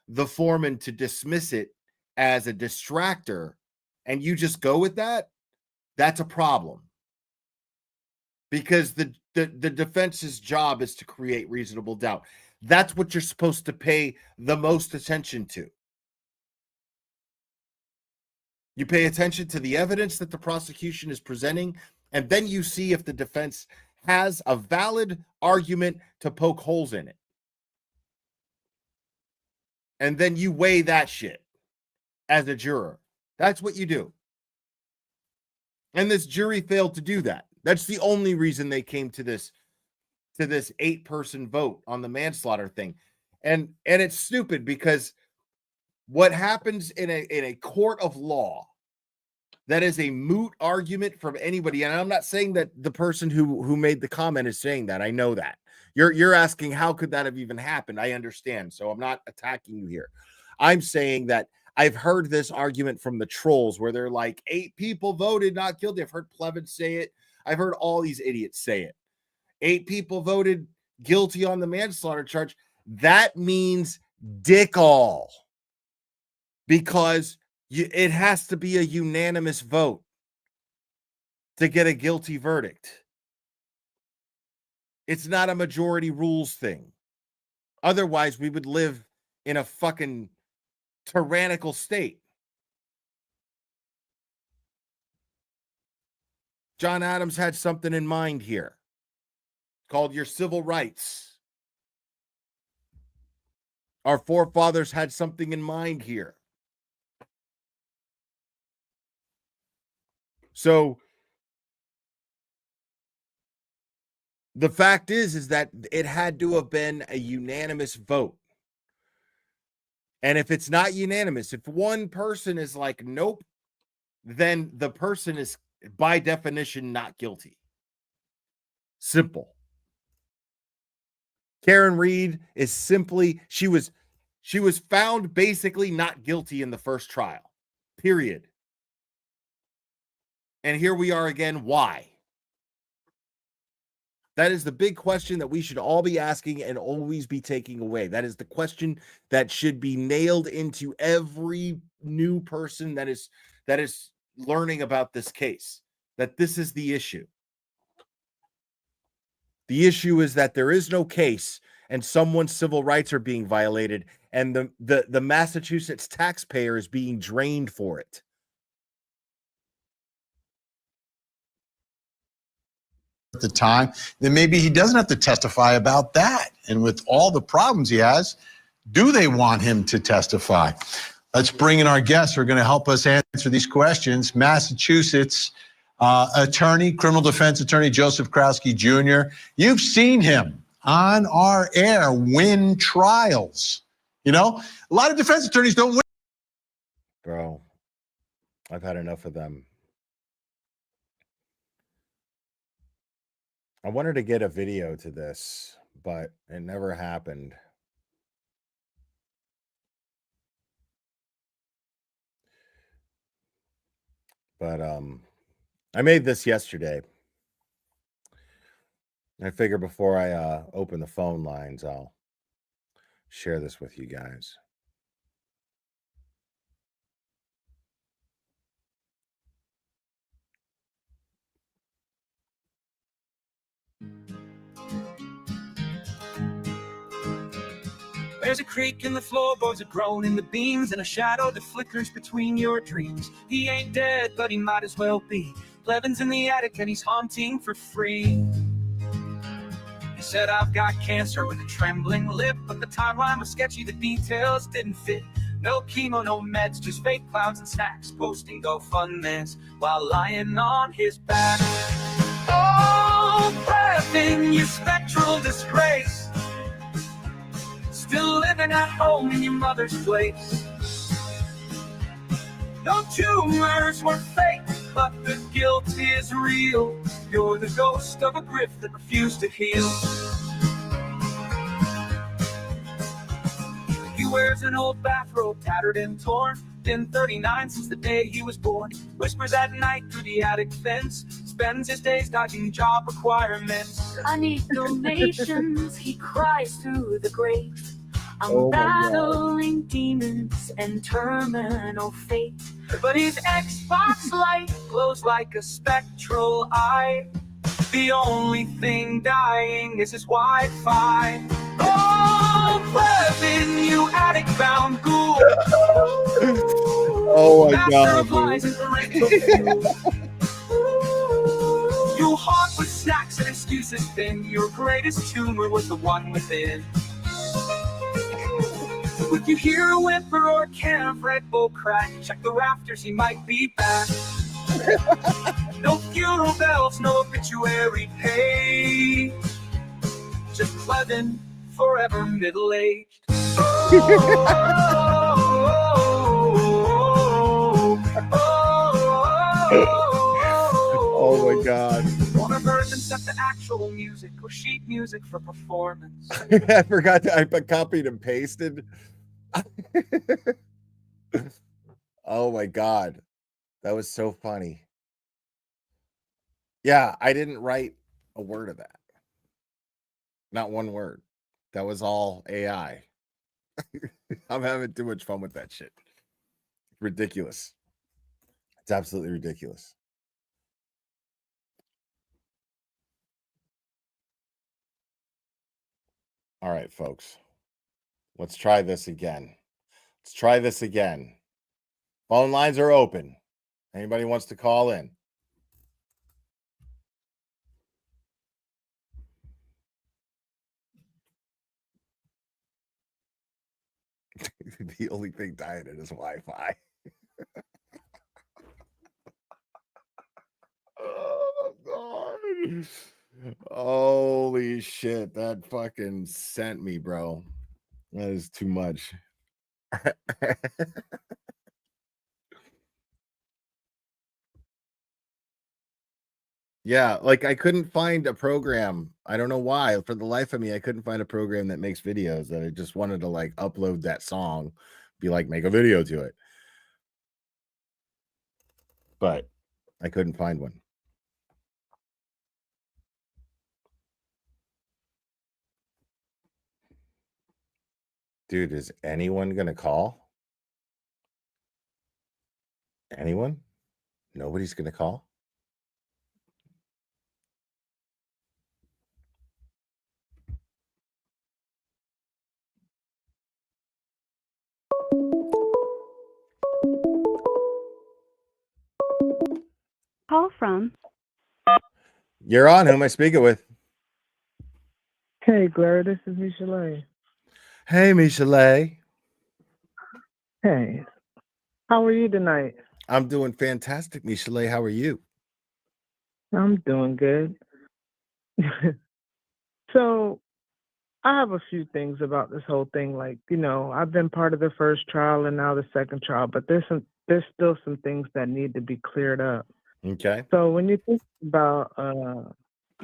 the foreman to dismiss it as a distractor, and you just go with that, that's a problem. Because the defense's job is to create reasonable doubt. That's what you're supposed to pay the most attention to. You pay attention to the evidence that the prosecution is presenting, and then you see if the defense has a valid argument to poke holes in it. And then you weigh that shit as a juror. That's what you do. And this jury failed to do that. That's the only reason they came to this 8-person vote on the manslaughter thing. And it's stupid, because what happens in a court of law that is a moot argument from anybody, and I'm not saying that the person who made the comment is saying that. I know that. You're asking, how could that have even happened? I understand. So I'm not attacking you here. I'm saying that I've heard this argument from the trolls where they're like, 8 people voted not guilty. I've heard Plevin say it. I've heard all these idiots say it. 8 people voted guilty on the manslaughter charge. That means dick all, because it has to be a unanimous vote to get a guilty verdict. It's not a majority rules thing. Otherwise, we would live in a fucking tyrannical state. John Adams had something in mind here called your civil rights. Our forefathers had something in mind here. So the fact is that it had to have been a unanimous vote. And if it's not unanimous, if one person is like, nope, then the person is by definition not guilty. Simple. Karen Reed is simply, she was found basically not guilty in the first trial. Period. And here we are again. Why? That is the big question that we should all be asking and always be taking away. That is the question that should be nailed into every new person that is learning about this case. That this is the issue. The issue is that there is no case and someone's civil rights are being violated, and the Massachusetts taxpayer is being drained for it. At the time, then maybe he doesn't have to testify about that. And with all the problems he has, do they want him to testify? Let's bring in our guests who are going to help us answer these questions. Massachusetts attorney, criminal defense attorney Joseph Krowski Jr. You've seen him on our air win trials. You know, a lot of defense attorneys don't win. Bro, I've had enough of them. I wanted to get a video to this, but it never happened. But I made this yesterday. I figure before I open the phone lines, I'll share this with you guys. There's a creak in the floorboards, a groan in the beams, and a shadow that flickers between your dreams. He ain't dead, but he might as well be. Levin's in the attic and he's haunting for free. He said, I've got cancer with a trembling lip, but the timeline was sketchy, the details didn't fit. No chemo, no meds, just fake clouds and snacks, posting GoFundMes while lying on his back. Oh, Levin, you spectral disgrace. Still living at home in your mother's place. No tumors were fake, but the guilt is real. You're the ghost of a grief that refused to heal. He wears an old bathrobe, tattered and torn. Been 39 since the day he was born. Whispers at night through the attic fence. Spends his days dodging job requirements. I need donations, he cries through the grave. I'm battling demons and terminal fate. But his Xbox light glows like a spectral eye. The only thing dying is his Wi-Fi. Oh, Levin, you attic-bound ghoul. Oh my Master of God. lies and parental fuel. You haunt with snacks and excuses, then your greatest tumor was the one within. If you hear a whimper or a can of Red Bull crack, check the rafters, he might be back. No funeral bells, no obituary page. Just Levin, forever middle-aged. Oh my God. Wanna burn them set the actual music or sheet music for performance. I forgot I copied and pasted. Oh my God. That was so funny. Yeah, I didn't write a word of that. Not one word. That was all AI. I'm having too much fun with that shit. Ridiculous. It's absolutely ridiculous. All right, folks. Let's try this again. Let's try this again. Phone lines are open. Anybody wants to call in? The only thing dying is Wi-Fi. Oh God. Holy shit. That fucking sent me, bro. That is too much. Yeah, like I couldn't find a program. I don't know why. For the life of me, I couldn't find a program that makes videos that I just wanted to like upload that song, be like, make a video to it. but I couldn't find one. Dude, is anyone going to call? Anyone? Nobody's going to call? Call from. You're on. Who am I speaking with? Hey, Gloria, this is Michelet. Hey, Michelet. Hey, how are you tonight? I'm doing fantastic, Michelet. How are you? I'm doing good. So, I have a few things about this whole thing. Like, I've been part of the first trial and now the second trial, but there's still some things that need to be cleared up. Okay. So when you think about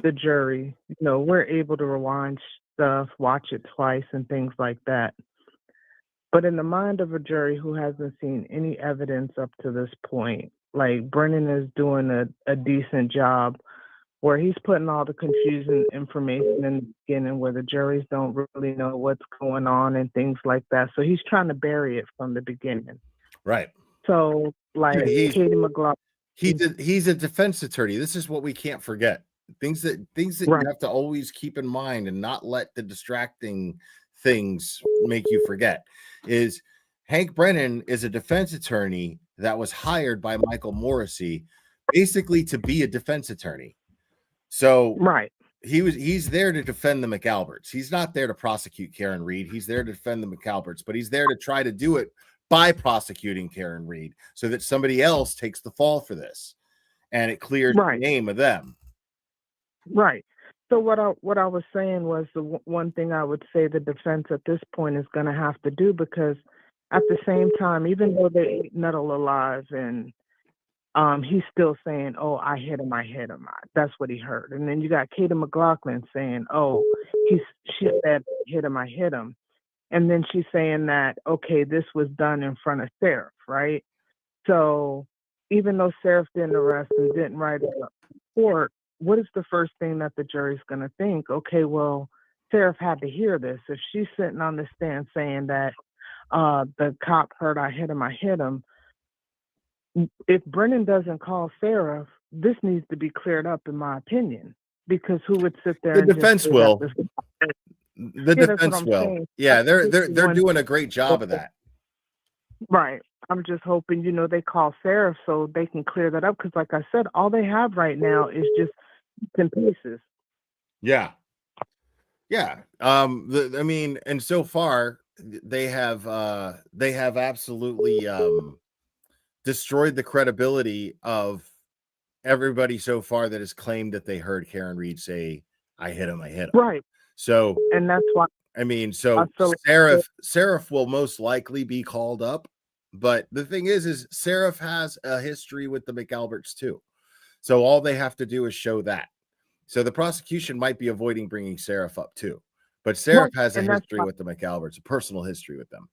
the jury, we're able to rewind stuff, watch it twice, and things like that. But in the mind of a jury who hasn't seen any evidence up to this point, like Brennan is doing a decent job where he's putting all the confusing information in the beginning where the juries don't really know what's going on and things like that. So he's trying to bury it from the beginning. Right. So, like Katie McLaughlin. He's a defense attorney. This is what we can't forget. Things that Right. you have to always keep in mind and not let the distracting things make you forget is Hank Brennan is a defense attorney that was hired by Michael Morrissey basically to be a defense attorney. So right. He's there to defend the McAlberts. He's not there to prosecute Karen Reed. He's there to defend the McAlberts, but he's there to try to do it by prosecuting Karen Reed so that somebody else takes the fall for this and it clears the name of them. Right. So what I was saying was the one thing I would say the defense at this point is going to have to do, because at the same time, even though they ate Nettle alive and he's still saying, "Oh, I hit him. That's what he heard." And then you got Katie McLaughlin saying, "Oh, she said hit him. I hit him." And then she's saying that, okay, this was done in front of Seraph, right? So even though Seraph didn't arrest and didn't write a report, what is the first thing that the jury's going to think? Okay, well, Seraph had to hear this. If she's sitting on the stand saying that the cop heard I hit him, if Brennan doesn't call Seraph, this needs to be cleared up, in my opinion, because who would sit there The and defense just will. The Yeah, that's what defense I'm will. saying. Yeah, they're One- doing a great job of that. Right. I'm just hoping, they call Seraph so they can clear that up. Because like I said, all they have right now is just bits and pieces. Yeah. Yeah. I mean, and so far they have absolutely destroyed the credibility of everybody so far that has claimed that they heard Karen Reed say, I hit him. Right. So, and that's why I mean, I so feel Seraph will most likely be called up, but the thing is Seraph has a history with the McAlberts too. So all they have to do is show that. So the prosecution might be avoiding bringing Seraph up too, but Seraph has a and that's history why- with the McAlberts, a personal history with them.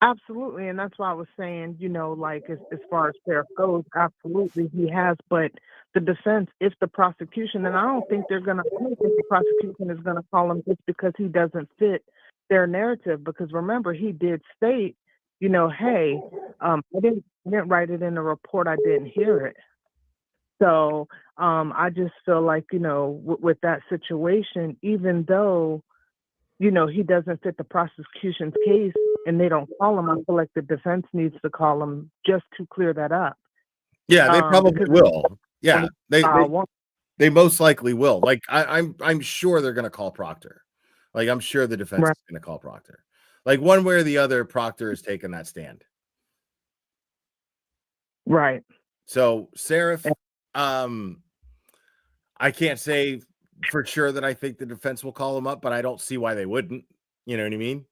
Absolutely. And that's why I was saying, like as far as Seraph goes, absolutely he has. But the defense, if the prosecution, and I don't think the prosecution is going to call him just because he doesn't fit their narrative. Because remember, he did state, hey, I didn't write it in the report. I didn't hear it. So I just feel like, with that situation, even though, he doesn't fit the prosecution's case and they don't call him, I feel like the defense needs to call him just to clear that up. Yeah, they probably because will. Yeah, one- they most likely will. Like I'm sure they're gonna call Proctor. Like I'm sure the defense is gonna call Proctor. Like one way or the other, Proctor is taking that stand. Right. So Seraph, I can't say for sure that I think the defense will call him up, but I don't see why they wouldn't. You know what I mean?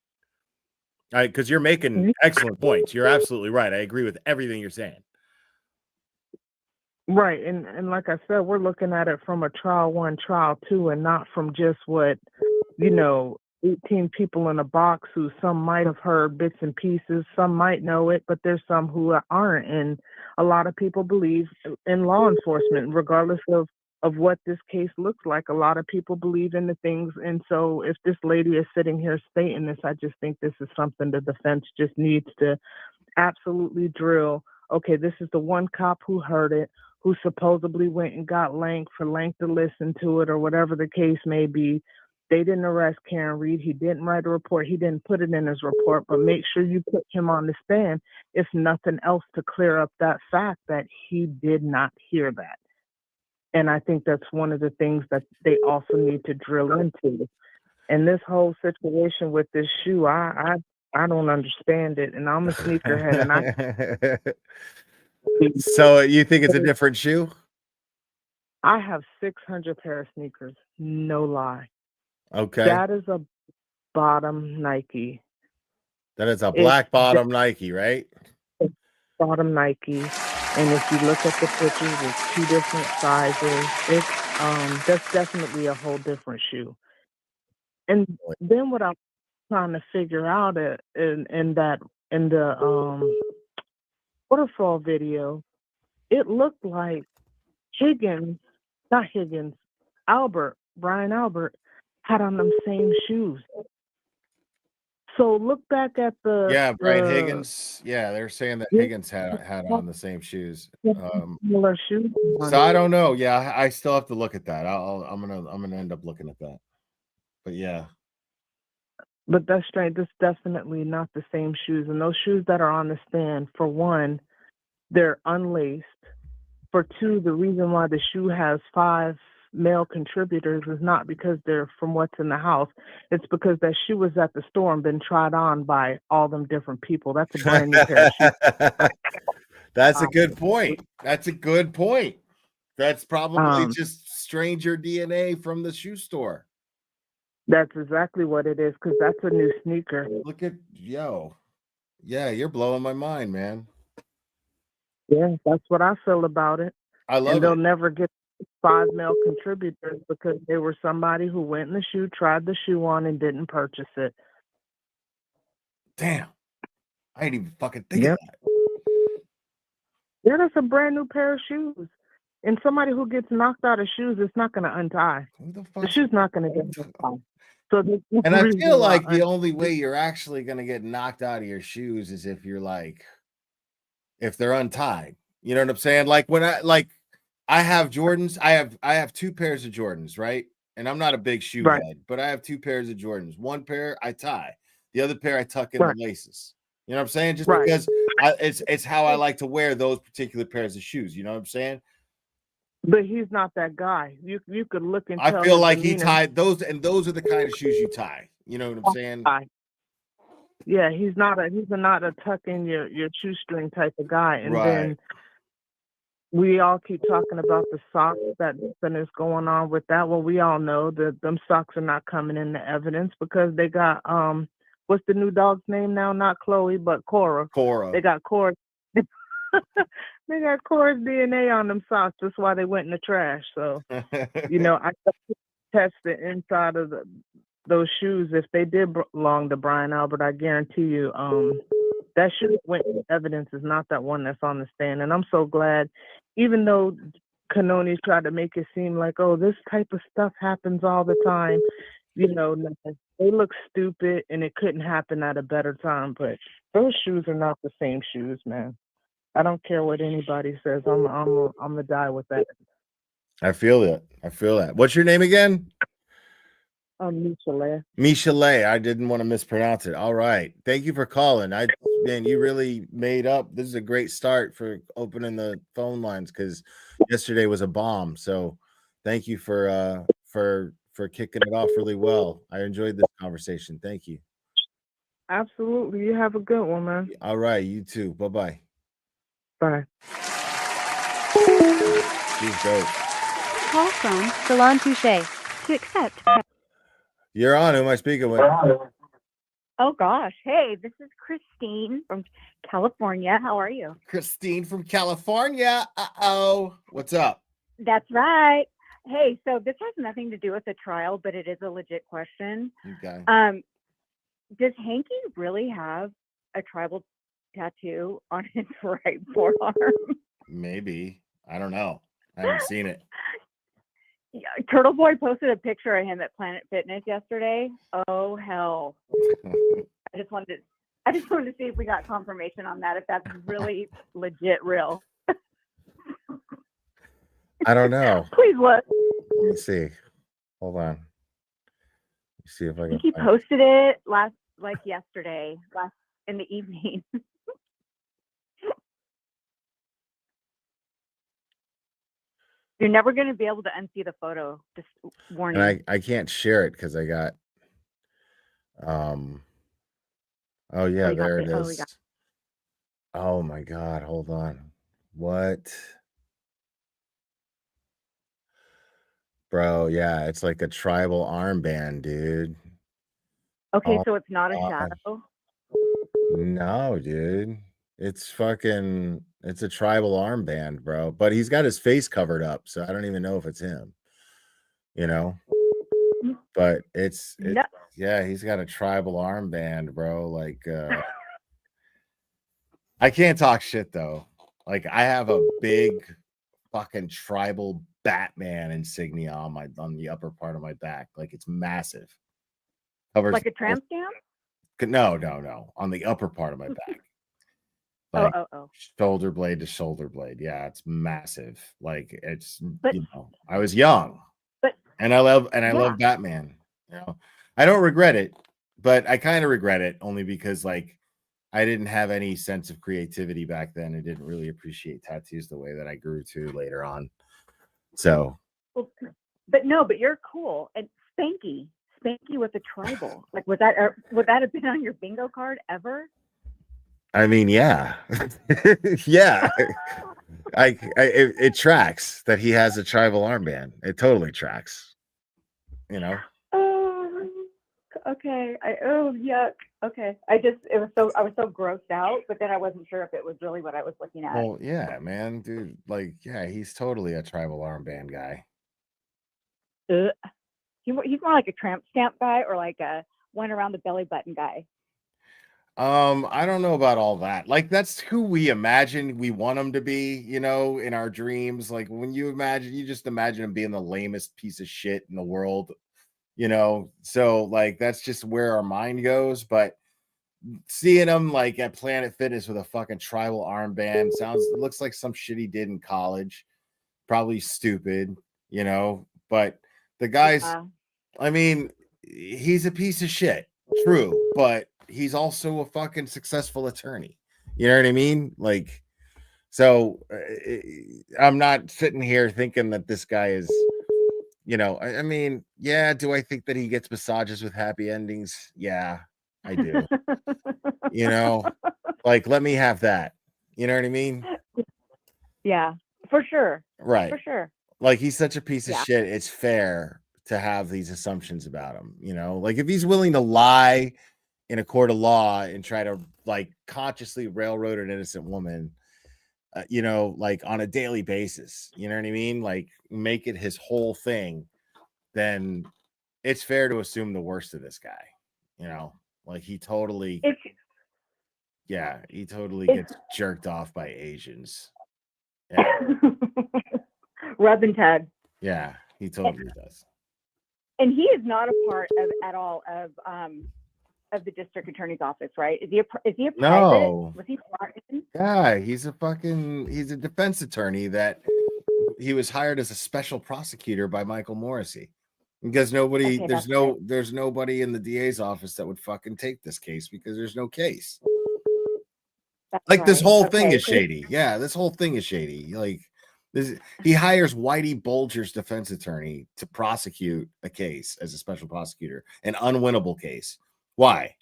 Because you're making excellent points. You're absolutely right. I agree with everything you're saying. Right. And like I said, we're looking at it from a trial 1, trial 2, and not from just what, 18 people in a box who some might have heard bits and pieces, some might know it, but there's some who aren't. And a lot of people believe in law enforcement, regardless of what this case looks like. A lot of people believe in the things. And so if this lady is sitting here stating this, I just think this is something the defense just needs to absolutely drill. Okay, this is the one cop who heard it, who supposedly went and got Lank to listen to it, or whatever the case may be. They didn't arrest Karen Reed. He didn't write a report. He didn't put it in his report, but make sure you put him on the stand, if nothing else, to clear up that fact that he did not hear that. And I think that's one of the things that they also need to drill into. And this whole situation with this shoe, I don't understand it. And I'm a sneakerhead, and So you think it's a different shoe? I have 600 pair of sneakers. No lie. Okay. That is a bottom Nike. That is a black bottom Nike, right? Bottom Nike. And if you look at the pictures, it's 2 different sizes. It's that's definitely a whole different shoe. And then what I'm trying to figure out in the waterfall video, it looked like Brian Albert had on them same shoes. So look back at the Brian Higgins. Yeah, they're saying that Higgins had on the same shoes. Similar shoes. So I don't know. Yeah, I still have to look at that. I'm gonna end up looking at that. But yeah. But that's strange. That's definitely not the same shoes. And those shoes that are on the stand, for one, they're unlaced. For two, the reason why the shoe has 5 male contributors is not because they're from what's in the house. It's because that shoe was at the store and been tried on by all them different people. That's a brand new pair of shoes. That's a good point. That's a good point. That's probably just stranger DNA from the shoe store. That's exactly what it is, because that's a new sneaker. Look at Yeah, you're blowing my mind, man. Yeah, that's what I feel about it. I love and they'll it. never get 5 male contributors because they were somebody who went in the shoe, tried the shoe on, and didn't purchase it. Damn. I didn't even fucking think of that. Yeah, that's a brand new pair of shoes. And somebody who gets knocked out of shoes, it's not going to untie. The shoe's not going to get untied. So and I feel like the only way you're actually going to get knocked out of your shoes is if you're if they're untied. You know what I'm saying? Like when I have Jordans, I have 2 pairs of Jordans, right? And I'm not a big shoe head, but I have 2 pairs of Jordans. One pair I tie, the other pair I tuck in the laces. You know what I'm saying? Just because it's how I like to wear those particular pairs of shoes. You know what I'm saying? But he's not that guy. You could look and tell. I feel like he tied those, and those are the kind of shoes you tie. You know what I'm saying? Yeah, he's not a tuck in your shoestring type of guy. And then we all keep talking about the socks that is going on with that. Well, we all know that them socks are not coming into evidence because they got what's the new dog's name now? Not Chloe, but Cora. They got Cora. They got Cora's DNA on them socks. That's why they went in the trash. So, I test the inside of those shoes. If they did belong to Brian Albert, I guarantee you, that shoe went in evidence is not that one that's on the stand. And I'm so glad, even though Canoni tried to make it seem like, oh, this type of stuff happens all the time. They look stupid, and it couldn't happen at a better time. But those shoes are not the same shoes, man. I don't care what anybody says. I'm gonna die with that. I feel that. What's your name again? Michelet. Michelet. I didn't want to mispronounce it. All right. Thank you for calling. Man, you really made up. This is a great start for opening the phone lines because yesterday was a bomb. So thank you for kicking it off really well. I enjoyed this conversation. Thank you. Absolutely. You have a good one, man. All right. You too. Bye-bye. Bye. She's dope. Call from Salon Touche. To accept. You're on. Who am I speaking with? Oh, gosh. Hey, this is Christine from California. How are you? Christine from California. Uh-oh. What's up? That's right. Hey, so this has nothing to do with the trial, but it is a legit question. Okay. Does Hanky really have a tribal tattoo on his right forearm? Maybe. I don't know. I haven't seen it. Yeah, Turtle Boy posted a picture of him at Planet Fitness yesterday. Oh hell! I just wanted to see if we got confirmation on that. If that's really legit, real. I don't know. Please look. Let me see. Hold on. Let me see if I can He find posted it yesterday, in the evening. You're never going to be able to unsee the photo. Just warning. And I can't share it because I got oh yeah, you got there the- it oh, we is. got- Oh my god, hold on. What? Bro, yeah, it's like a tribal armband, dude. Okay, Oh so it's not a god. shadow. No, dude. It's a tribal armband, bro. But he's got his face covered up, so I don't even know if it's him. You know? But it's No. yeah, he's got a tribal armband, bro. Like I can't talk shit though. Like I have a big fucking tribal Batman insignia on the upper part of my back. Like it's massive. Covers Like a tramp stamp? No. On the upper part of my back. Like shoulder blade to shoulder blade. Yeah, it's massive. Like it's I was young. And I love Batman. You know, I don't regret it, but I kind of regret it only because like I didn't have any sense of creativity back then. I didn't really appreciate tattoos the way that I grew to later on. So, Well, but you're cool. And Spanky with a tribal. Like would that have been on your bingo card ever? I mean, yeah, yeah. It tracks that he has a tribal armband. It totally tracks. You know. Oh, okay. Yuck. Okay. I was so grossed out, but then I wasn't sure if it was really what I was looking at. Well, yeah, man, dude. Like, yeah, he's totally a tribal armband guy. He's more like a tramp stamp guy or like a one around the belly button guy. I don't know about all that. Like, that's who we imagine we want him to be, you know, in our dreams. Like, when you just imagine him being the lamest piece of shit in the world, you know. So, like, that's just where our mind goes. But seeing him like at Planet Fitness with a fucking tribal armband looks like some shit he did in college. Probably stupid, you know. But the guy's, I mean, he's a piece of shit, true, but he's also a fucking successful attorney. You know what I mean? Like, so I'm not sitting here thinking that this guy is, you know, I mean, yeah, do I think that he gets massages with happy endings? Yeah, I do. You know, like, let me have that. You know what I mean? Yeah, for sure. Right. For sure. Like, he's such a piece of shit. It's fair to have these assumptions about him. You know, like if he's willing to lie in a court of law and try to like consciously railroad an innocent woman, you know, like on a daily basis, you know what I mean? Like make it his whole thing, then it's fair to assume the worst of this guy, you know, like he totally gets jerked off by Asians. Yeah. Rub and tug. Yeah, he totally does. And he is not a part at all of the district attorney's office, right? Is he a private? No. Was he part in? Yeah, he's a defense attorney that he was hired as a special prosecutor by Michael Morrissey. Because there's nobody in the DA's office that would fucking take this case because there's no case. That's like right. This whole thing is shady. Yeah, this whole thing is shady. Like he hires Whitey Bulger's defense attorney to prosecute a case as a special prosecutor, an unwinnable case. Why?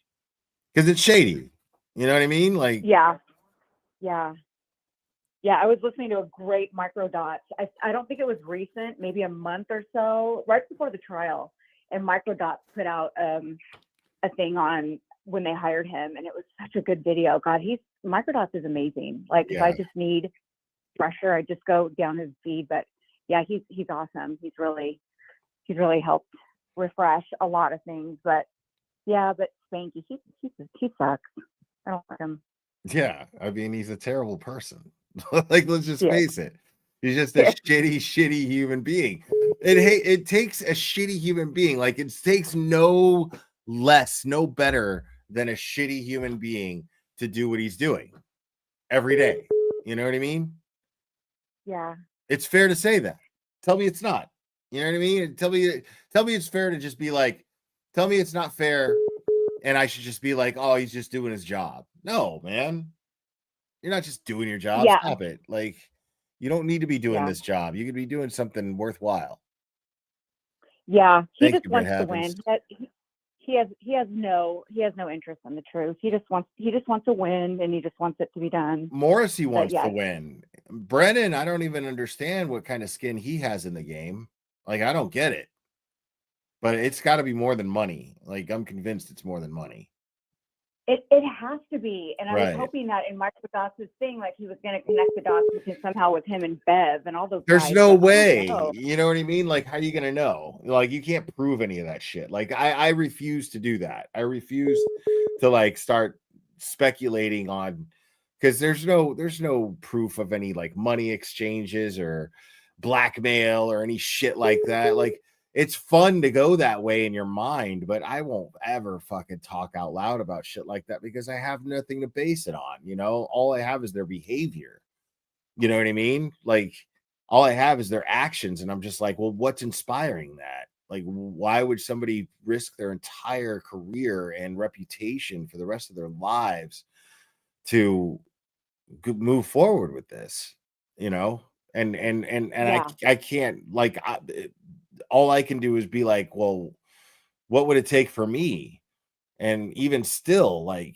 Because it's shady. You know what I mean? Like, yeah. I was listening to a great Microdots. I don't think it was recent, maybe a month or so, right before the trial. And Microdots put out a thing on when they hired him, and it was such a good video. God, Microdots is amazing. Like if I just need pressure, I just go down his feed. But yeah, he's awesome. He's really helped refresh a lot of things. But yeah, but Spanky, he sucks. I don't like him. Yeah, I mean, he's a terrible person. Like, let's just Yeah. face it. He's just a shitty human being. It takes a shitty human being. Like, it takes no better than a shitty human being to do what he's doing every day. You know what I mean? Yeah. It's fair to say that. Tell me it's not. You know what I mean? Tell me it's fair to just be like, tell me it's not fair, and I should just be like, oh, he's just doing his job. No, man. You're not just doing your job. Yeah. Stop it. Like, you don't need to be doing Yeah. this job. You could be doing something worthwhile. Yeah, he Thank just you, Brett wants to win. Havens. He has no interest in the truth. He just wants to win, and he just wants it to be done. Morrissey wants yeah. to win. Brennan, I don't even understand what kind of skin he has in the game. Like, I don't get it. But it's got to be more than money. Like, I'm convinced it's more than money. It has to be, and I Right. was hoping that in Michael Dots' thing, like he was going to connect the dots somehow with him and Bev and all those. There's guys, no but I way. don't know. You know what I mean? Like, how are you going to know? Like, you can't prove any of that shit. Like, I refuse to do that. I refuse to like start speculating on, because there's no proof of any like money exchanges or blackmail or any shit like that. Like, it's fun to go that way in your mind, but I won't ever fucking talk out loud about shit like that because I have nothing to base it on. You know, all I have is their behavior. You know what I mean? Like, all I have is their actions, and I'm just like, well, what's inspiring that? Like, why would somebody risk their entire career and reputation for the rest of their lives to move forward with this? You know, and Yeah. I can't, like, all I can do is be like, well, what would it take for me? And even still, like,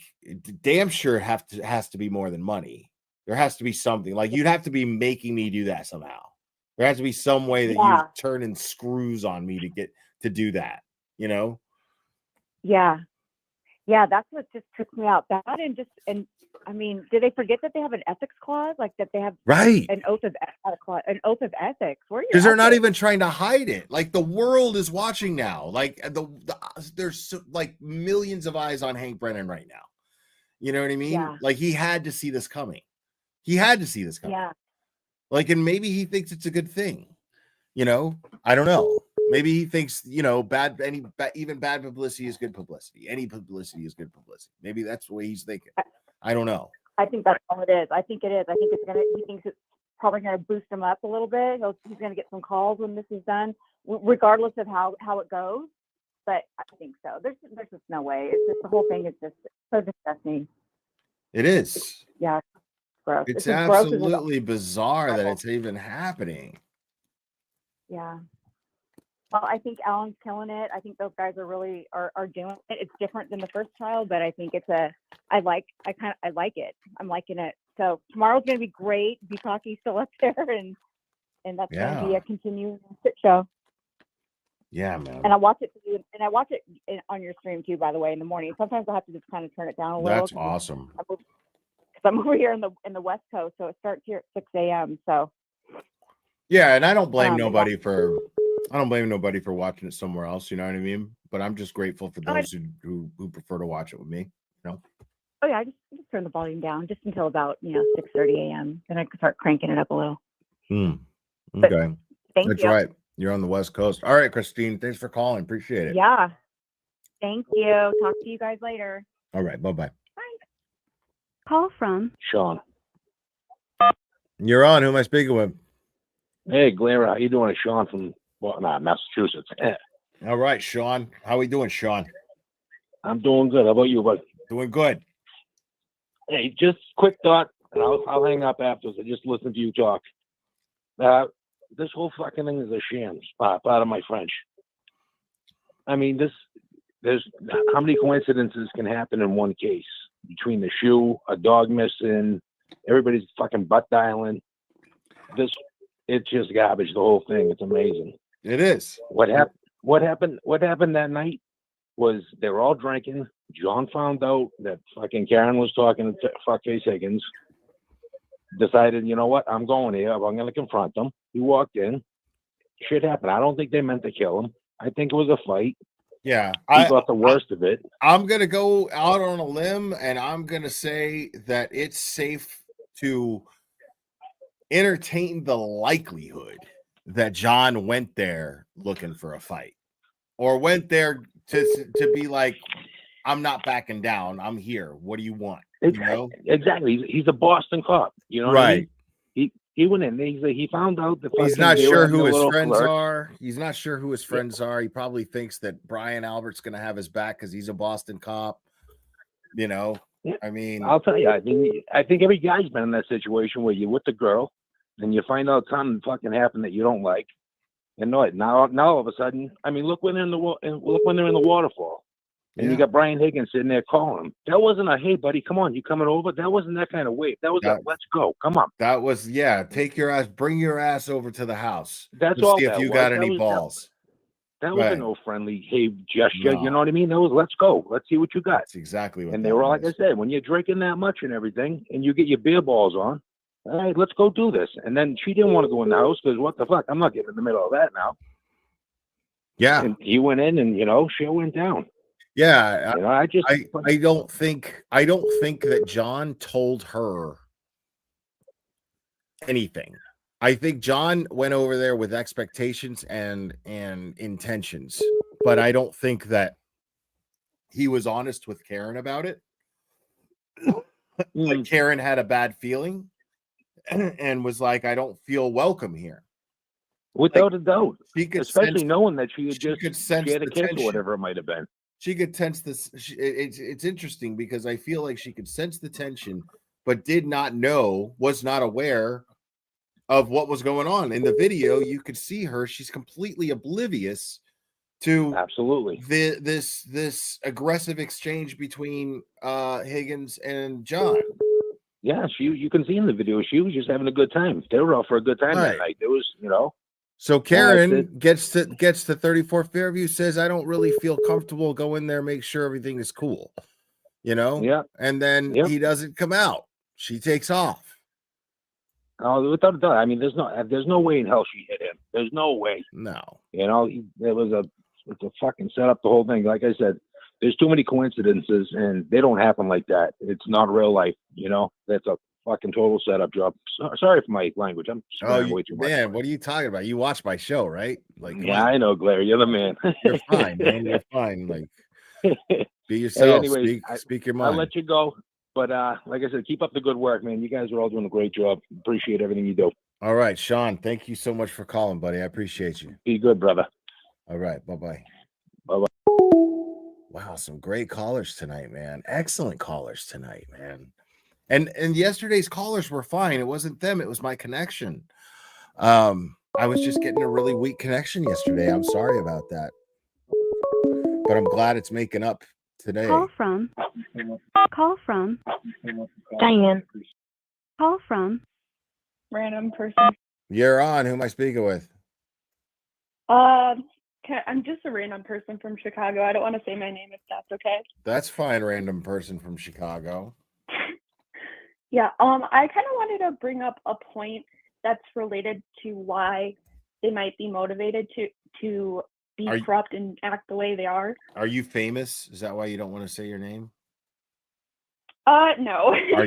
damn sure has to be more than money. There has to be something. Like, you'd have to be making me do that somehow. There has to be some way that Yeah. you turning screws on me to get to do that, you know? Yeah, that's what just trips me out. That and I mean, did they forget that they have an ethics clause? Like that they have Right. an oath of ethics. Where are your Because they're not ethics? even trying to hide it. Like, the world is watching now. Like, there's like millions of eyes on Hank Brennan right now. You know what I mean? Yeah. Like, he had to see this coming. He had to see this coming. Yeah. Like, and maybe he thinks it's a good thing. You know, I don't know. Maybe he thinks, you know, even bad publicity is good publicity. Any publicity is good publicity. Maybe that's the way he's thinking. I don't know. I think that's all it is. I think it is. I think he thinks it's probably going to boost him up a little bit. He's going to get some calls when this is done, regardless of how it goes. But I think so. There's just no way. It's just, the whole thing is just so disgusting. It is. Yeah. Gross. It's as gross as it- absolutely bizarre that it's even happening. Yeah. Well, I think Alan's killing it. I think those guys are really are doing it. It's different than the first trial, but I think I like it. I'm liking it. So tomorrow's gonna be great. Bukaki's still up there, and that's gonna be a continuing shit show. Yeah, man. And I watch it on your stream too, by the way, in the morning. Sometimes I have to just kind of turn it down a little. That's awesome. Because I'm over here in the West Coast, so it starts here at 6 a.m. So Yeah, and I don't blame nobody for watching it somewhere else. You know what I mean? But I'm just grateful for those who prefer to watch it with me. You know? Oh yeah, I just turn the volume down just until about 6:30 a.m. Then I can start cranking it up a little. Okay, Thank that's you. right. You're on the West Coast. All right, Christine. Thanks for calling. Appreciate it. Yeah. Thank you. Talk to you guys later. All right. Bye-bye. Call from Sean. You're on. Who am I speaking with? Hey, Glera, how you doing? It's Sean from Massachusetts. All right, Sean. How we doing, Sean? I'm doing good. How about you, bud? Doing good. Hey, just quick thought, and I'll hang up afterwards. I just listened to you talk. This whole fucking thing is a sham. Pardon my French. I mean, there's how many coincidences can happen in one case between the shoe, a dog missing, everybody's fucking butt dialing. It's just garbage. The whole thing. It's amazing. It is. What happened that night was they were all drinking. John found out that fucking Karen was talking to fuckface Higgins. Decided, you know what? I'm going here. I'm going to confront them. He walked in. Shit happened. I don't think they meant to kill him. I think it was a fight. Yeah, He got the worst of it. I'm gonna go out on a limb, and I'm gonna say that it's safe to entertain the likelihood that John went there looking for a fight, or went there to be like, I'm not backing down. I'm here. What do you want? You know? Exactly. He's a Boston cop. You know what I mean? He went in. He found out the He's fucking- not they were sure having who a his little friends flirt. are. He's not sure who his friends are. He probably thinks that Brian Albert's going to have his back because he's a Boston cop. You know, I mean, I'll tell you. I think every guy's been in that situation where you're with the girl, and you find out something fucking happened that you don't like, and now all of a sudden, I mean, look when they're in the waterfall. And you got Brian Higgins sitting there calling him. That wasn't a, hey, buddy, come on, you coming over? That wasn't that kind of wave. That was a, let's go. Come on. That was, take your ass, bring your ass over to the house. That's Let's all see if that you was. got That any was- balls. That was Right. no friendly, hey, gesture. No. You know what I mean? That was, let's go. Let's see what you got. That's exactly what And that they were, was. like I said, when you're drinking that much and everything, and you get your beer balls on, all right, let's go do this. And then she didn't want to go in the house because what the fuck? I'm not getting in the middle of that now. Yeah. And he went in and, shit went down. Yeah, I don't think that John told her anything. I think John went over there with expectations and intentions, but I don't think that he was honest with Karen about it. Like Karen had a bad feeling and was like, I don't feel welcome here. Without a doubt. She could Especially sense- knowing that she had she just could sense shared a the kiss or tension. whatever it might have been. She could sense this. It's interesting because I feel like she could sense the tension, but was not aware of what was going on. In the video, you could see her. She's completely oblivious to absolutely this aggressive exchange between Higgins and John. Yeah, you can see in the video, she was just having a good time. They were out for a good time that Right. night. It was, So Karen gets to 34 Fairview, says, I don't really feel comfortable. Go in there, make sure everything is cool. Yeah. And then he doesn't come out. She takes off. Oh, without a doubt. I mean, there's no way in hell she hit him. There's no way. No. It's a fucking setup, the whole thing. Like I said, there's too many coincidences, and they don't happen like that. It's not real life. That's a fucking total setup job. Sorry for my language. I'm swearing way too much. Man, what are you talking about? You watch my show, right? Like, Yeah, I know, Blair. You're the man. You're fine, man. You're fine. Like, be Hey, yourself. anyways, Speak your I'll mind. let you go. But like I said, keep up the good work, man. You guys are all doing a great job. Appreciate everything you do. All right, Sean. Thank you so much for calling, buddy. I appreciate you. Be good, brother. All right. Bye-bye. Bye-bye. Wow, some great callers tonight, man. Excellent callers tonight, man. And yesterday's callers were fine. It wasn't them, it was my connection. I was just getting a really weak connection yesterday. I'm sorry about that. But I'm glad it's making up today. Call from Diane. Call from Random person. You're on. Who am I speaking with? I'm just a random person from Chicago. I don't want to say my name if that's okay. That's fine, random person from Chicago. Yeah. I kind of wanted to bring up a point that's related to why they might be motivated to be corrupt and act the way they are. Are you famous? Is that why you don't want to say your name? No. Are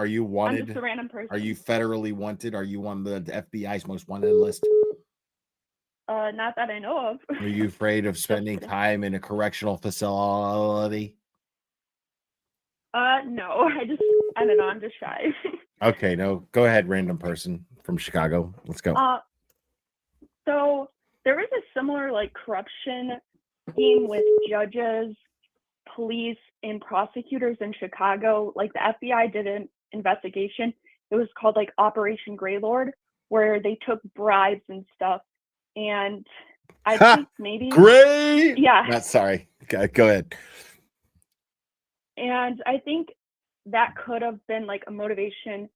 you wanted? I'm just a random person. Are you federally wanted? Are you on the FBI's most wanted list? Not that I know of. Are you afraid of spending time in a correctional facility? No. I don't know. I'm just shy. Okay, no. Go ahead, random person from Chicago. Let's go. So there was a similar corruption scheme with judges, police, and prosecutors in Chicago. Like the FBI did an investigation. It was called Operation Greylord, where they took bribes and stuff. And I think maybe great. Yeah. Not sorry. Go ahead. And I think that could have been a motivation,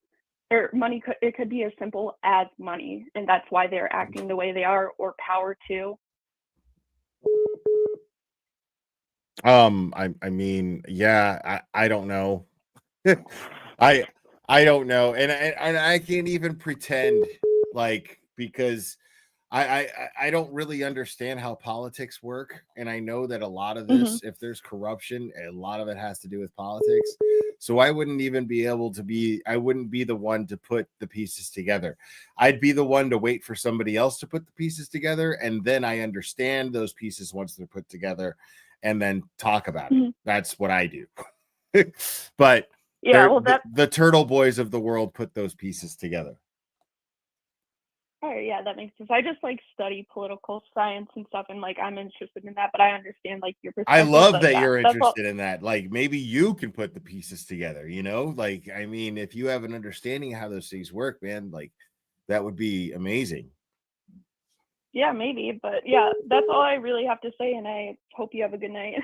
or money. It could be as simple as money, and that's why they're acting the way they are, or power too. I mean, yeah, I don't know. I don't know, and I can't even pretend because I don't really understand how politics work, and I know that a lot of this, if there's corruption, a lot of it has to do with politics. So I wouldn't even be able to be. I wouldn't be the one to put the pieces together. I'd be the one to wait for somebody else to put the pieces together, and then I understand those pieces once they're put together, and then talk about it. That's what I do. But Yeah, well, the Turtle Boys of the world put those pieces together. Oh yeah, that makes sense. I just like study political science and stuff, and like I'm interested in that, but I understand like your I perspective. love but, that yeah, you're that's all. interested in that. Like maybe you can put the pieces together, you know? Like, I mean, if you have an understanding of how those things work, man, like that would be amazing. Yeah, maybe, but yeah, that's all I really have to say, and I hope you have a good night.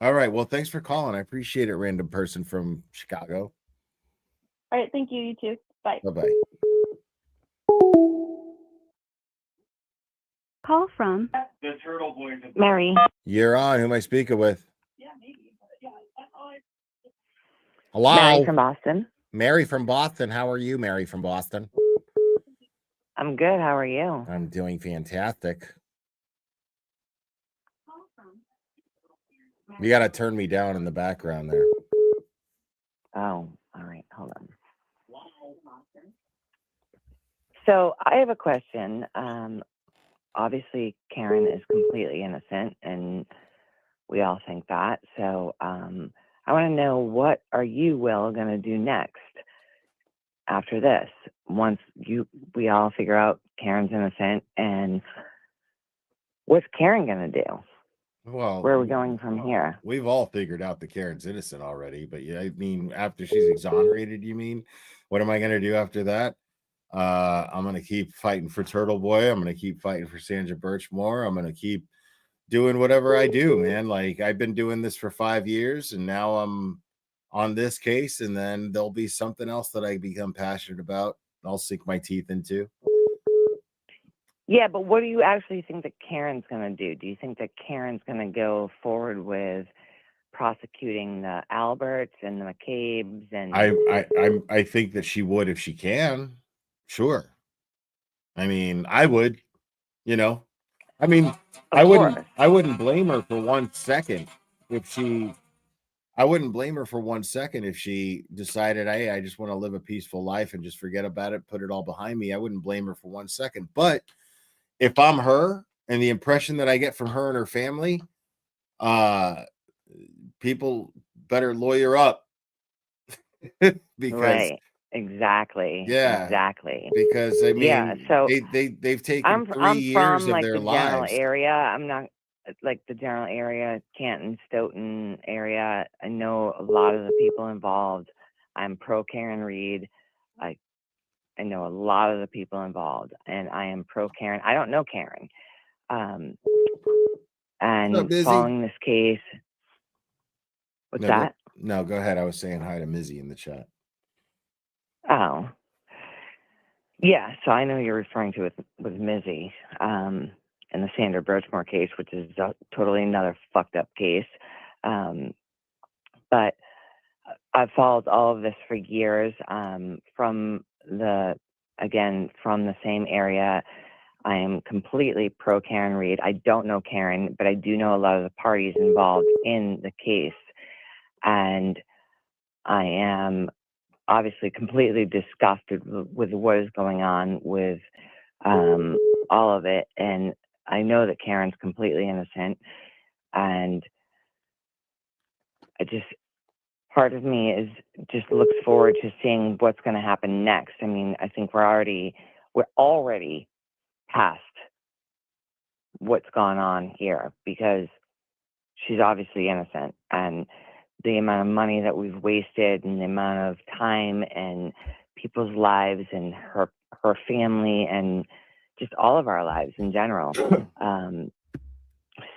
All right. Well, thanks for calling. I appreciate it, random person from Chicago. All right, thank you. You too. Bye. Bye-bye. Call from The Turtle Boys. Mary. You're on. Who am I speaking with? Yeah, maybe, but yeah, that's all I. Hello. Mary from Boston. Mary from Boston. How are you, Mary from Boston? I'm good. How are you? I'm doing fantastic. You got to turn me down in the background there. Oh, all right. Hold on. So I have a question. Obviously, Karen is completely innocent, and we all think that. So I want to know, what are you, Will, going to do next after this? Once we all figure out Karen's innocent, and what's Karen going to do? Well, where are we going from here? We've all figured out that Karen's innocent already, but yeah, I mean, after she's exonerated, you mean? What am I going to do after that? I'm going to keep fighting for Turtle Boy. I'm going to keep fighting for Sandra Birchmore. I'm going to keep doing whatever I do, man. Like, I've been doing this for 5 years, and now I'm on this case, and then there'll be something else that I become passionate about. I'll sink my teeth into. Yeah, but what do you actually think that Karen's going to do? Do you think that Karen's going to go forward with prosecuting the Alberts and the McCabe's? And I think that she would if she can. Sure. I mean, I would, you know. I mean, I wouldn't blame her for 1 second if she decided, hey, I just want to live a peaceful life and just forget about it, put it all behind me. I wouldn't blame her for 1 second. But if I'm her, and the impression that I get from her and her family, people better lawyer up. Because right, exactly. Yeah, exactly. Because I mean, yeah, so they've taken 3 I'm years from of like their the general lives. area. I'm not like the general area, Canton, Stoughton area. I know a lot of the people involved. I'm pro Karen Reed. I know a lot of the people involved, and I am pro Karen. I don't know Karen. And following this case, what's that? No, go ahead. I was saying hi to Mizzy in the chat. Oh, yeah. So I know you're referring to it with Mizzy, and the Sandra Birchmore case, which is totally another fucked up case. But I've followed all of this for years, from the same area. I am completely pro Karen Reed. I don't know Karen, but I do know a lot of the parties involved in the case. And I am obviously completely disgusted with what is going on with all of it. And I know that Karen's completely innocent. And part of me just looks forward to seeing what's going to happen next. I mean, I think we're already past what's gone on here, because she's obviously innocent, and the amount of money that we've wasted, and the amount of time and people's lives, and her family, and just all of our lives in general.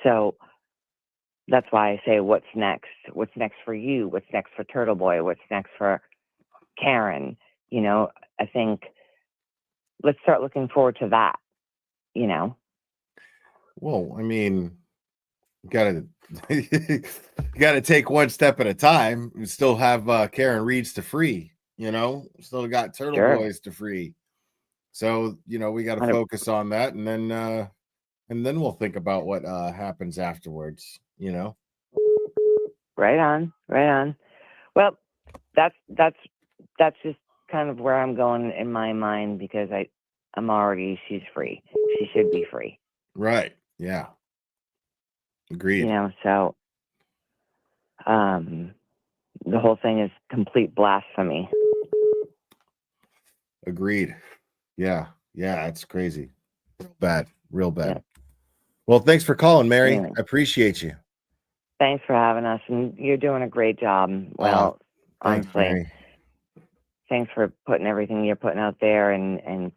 So that's why I say, what's next? What's next for you? What's next for Turtle Boy? What's next for Karen? You know, I think let's start looking forward to that, you know? Well, I mean, you gotta take one step at a time. We still have Karen Reeds to free, you know, still got Turtle Boys to free. So, we got to 100 focus on that, and then we'll think about what happens afterwards, Right on, right on. Well, that's just kind of where I'm going in my mind, because she's free. She should be free. Right. Yeah. Agreed. So the whole thing is complete blasphemy. Agreed. Yeah. Yeah, it's crazy. Bad. Real bad. Yeah. Well, thanks for calling, Mary. Anyway. I appreciate you. Thanks for having us, and you're doing a great job. Well, Thanks, honestly, Mary. thanks for putting everything you're putting out there, and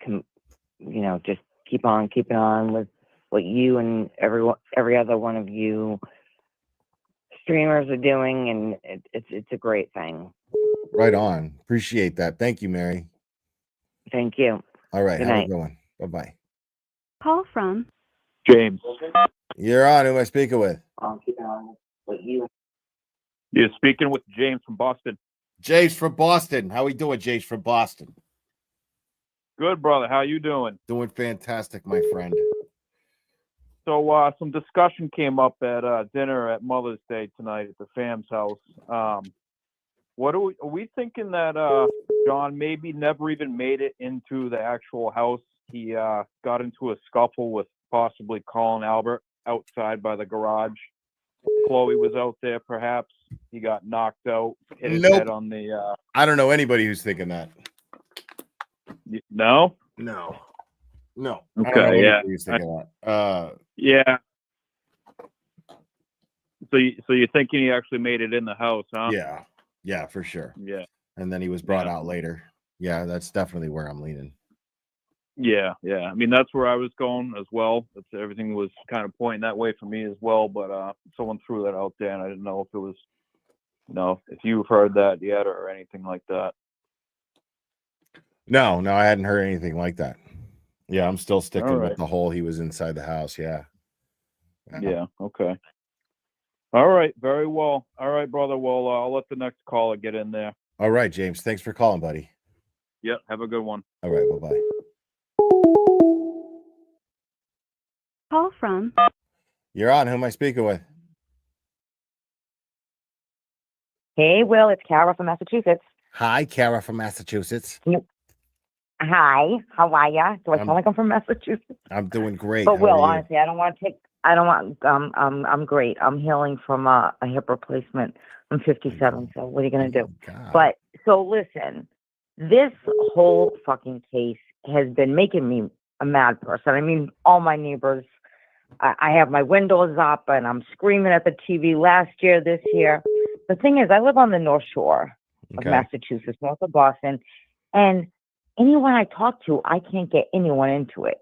just keep on keeping on with what you and every other one of you streamers are doing, and it's a great thing. Right on. Appreciate that. Thank you, Mary. Thank you. All right. Good Have night. a good one. Bye-bye. Call from James. You're on. Who am I speaking with? Keeping on with what you. You're speaking with James from Boston. James from Boston. How we doing, James from Boston? Good, brother. How you doing? Doing fantastic, my friend. So some discussion came up at dinner at Mother's Day tonight at the fam's house. What are we thinking that John maybe never even made it into the actual house? He got into a scuffle with possibly Colin Albert outside by the garage. Chloe was out there, perhaps. He got knocked out, hit his head on the... I don't know anybody who's thinking that. No? No. Okay, yeah. Who's thinking that. Yeah. So you're thinking he actually made it in the house, huh? Yeah. Yeah, for sure. Yeah. And then he was brought out later. Yeah, that's definitely where I'm leaning. Yeah. I mean, that's where I was going as well. Everything was kind of pointing that way for me as well, but someone threw that out there, and I didn't know if it was, if you've heard that yet or anything like that. No, I hadn't heard anything like that. Yeah, I'm still sticking All with right. the whole he was inside the house. Yeah. Yeah. Okay. All right. Very well. All right, brother. Well, I'll let the next caller get in there. All right, James. Thanks for calling, buddy. Yep. Have a good one. All right. Bye-bye. call from You're on. Who am I speaking with? Hey, Will, it's Kara from Massachusetts. Hi, Kara from Massachusetts. Hi, how are ya? Do I sound like I'm from Massachusetts? I'm doing great. But How Will, are you? honestly, I'm great. I'm healing from a hip replacement. I'm 57, so what are you going to do? But, so listen, this whole fucking case has been making me a mad person. I mean, all my neighbors, I have my windows up and I'm screaming at the TV last year, this year. The thing is, I live on the North Shore of Massachusetts, north of Boston, and anyone I talk to, I can't get anyone into it.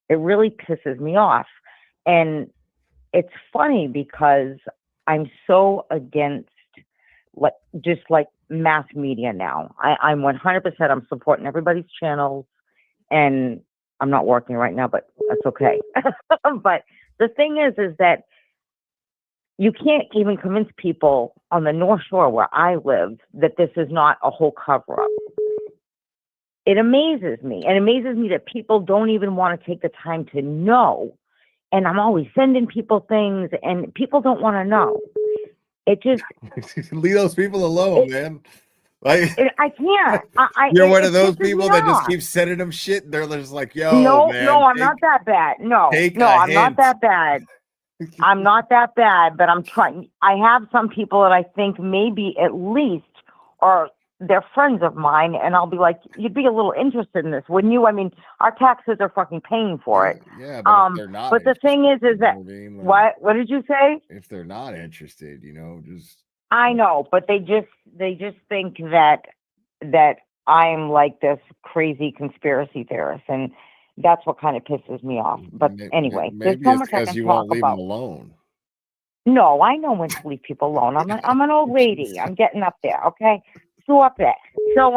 It really pisses me off. And it's funny because I'm so against just mass media now. I'm 100%, I'm supporting everybody's channels, and I'm not working right now, but that's okay. But the thing is that you can't even convince people on the North Shore where I live that this is not a whole cover-up. It amazes me. And it amazes me that people don't even want to take the time to know. And I'm always sending people things, and people don't want to know. It just... Leave those people alone, man. I can't. You're one of those pisses me people that just off. keep sending them shit. And they're just like, yo, No, man. I'm not that bad. No, take I'm a not hint. that bad. I'm not that bad, but I'm trying. I have some people that I think maybe at least are they're friends of mine, and I'll be like, you'd be a little interested in this, wouldn't you? I mean, our taxes are fucking paying for it. Yeah, but if they're not But the thing is that what did you say? If they're not interested, just I know, but they just think that I'm like this crazy conspiracy theorist, and that's what kind of pisses me off. But anyway, there's maybe so it's much I because can you talk won't leave about. them alone. No, I know when to leave people alone. I'm an old lady. I'm getting up there, okay? So up there. So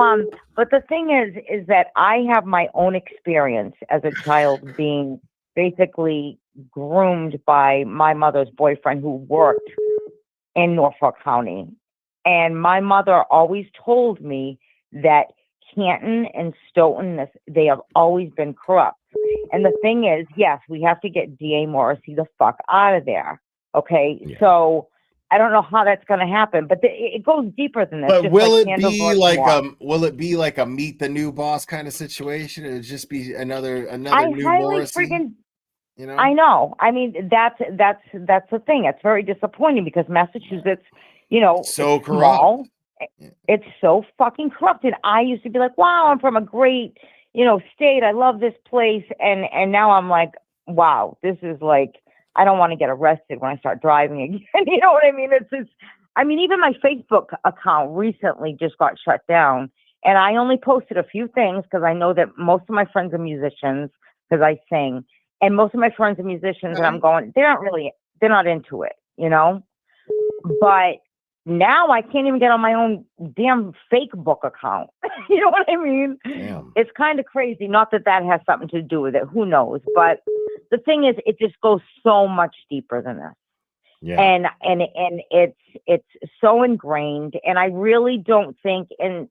but the thing is that I have my own experience as a child being basically groomed by my mother's boyfriend who worked in Norfolk County. And my mother always told me that Canton and Stoughton, they have always been corrupt. And the thing is, yes, we have to get DA Morrissey the fuck out of there. Okay, so I don't know how that's going to happen, but it goes deeper than this. But just will like it be like a meet the new boss kind of situation? It'll just be another I new highly Morrissey. freaking, you know, I know. I mean, that's the thing. It's very disappointing because Massachusetts, so it's small. It's so fucking corrupted. I used to be like, wow, I'm from a great, state. I love this place. And now I'm like, wow, this is like, I don't want to get arrested when I start driving again. You know what I mean? Even my Facebook account recently just got shut down. And I only posted a few things because I know that most of my friends are musicians because I sing. And most of my friends are musicians and I'm going, they're not into it, But now I can't even get on my own damn fake book account. You know what I mean? Damn. It's kind of crazy. Not that has something to do with it. Who knows? But the thing is, it just goes so much deeper than this. Yeah. And it's so ingrained. And I really don't think, and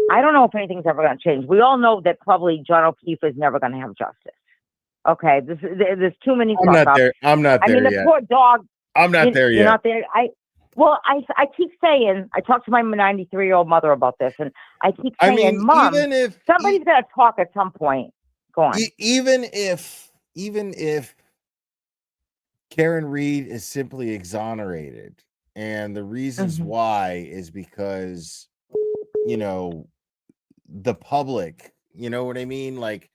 I don't know if anything's ever going to change. We all know that probably John O'Keefe is never going to have justice. Okay, there's too many. I'm not there. I'm not there the yet. poor dog. I'm not there yet. You're not there. I keep saying, I talked to my 93-year-old mother about this, and I keep saying, Mom, somebody's got to talk at some point. Go on. Even if Karen Reed is simply exonerated, and the reasons why is because, the public, you know what I mean? Like,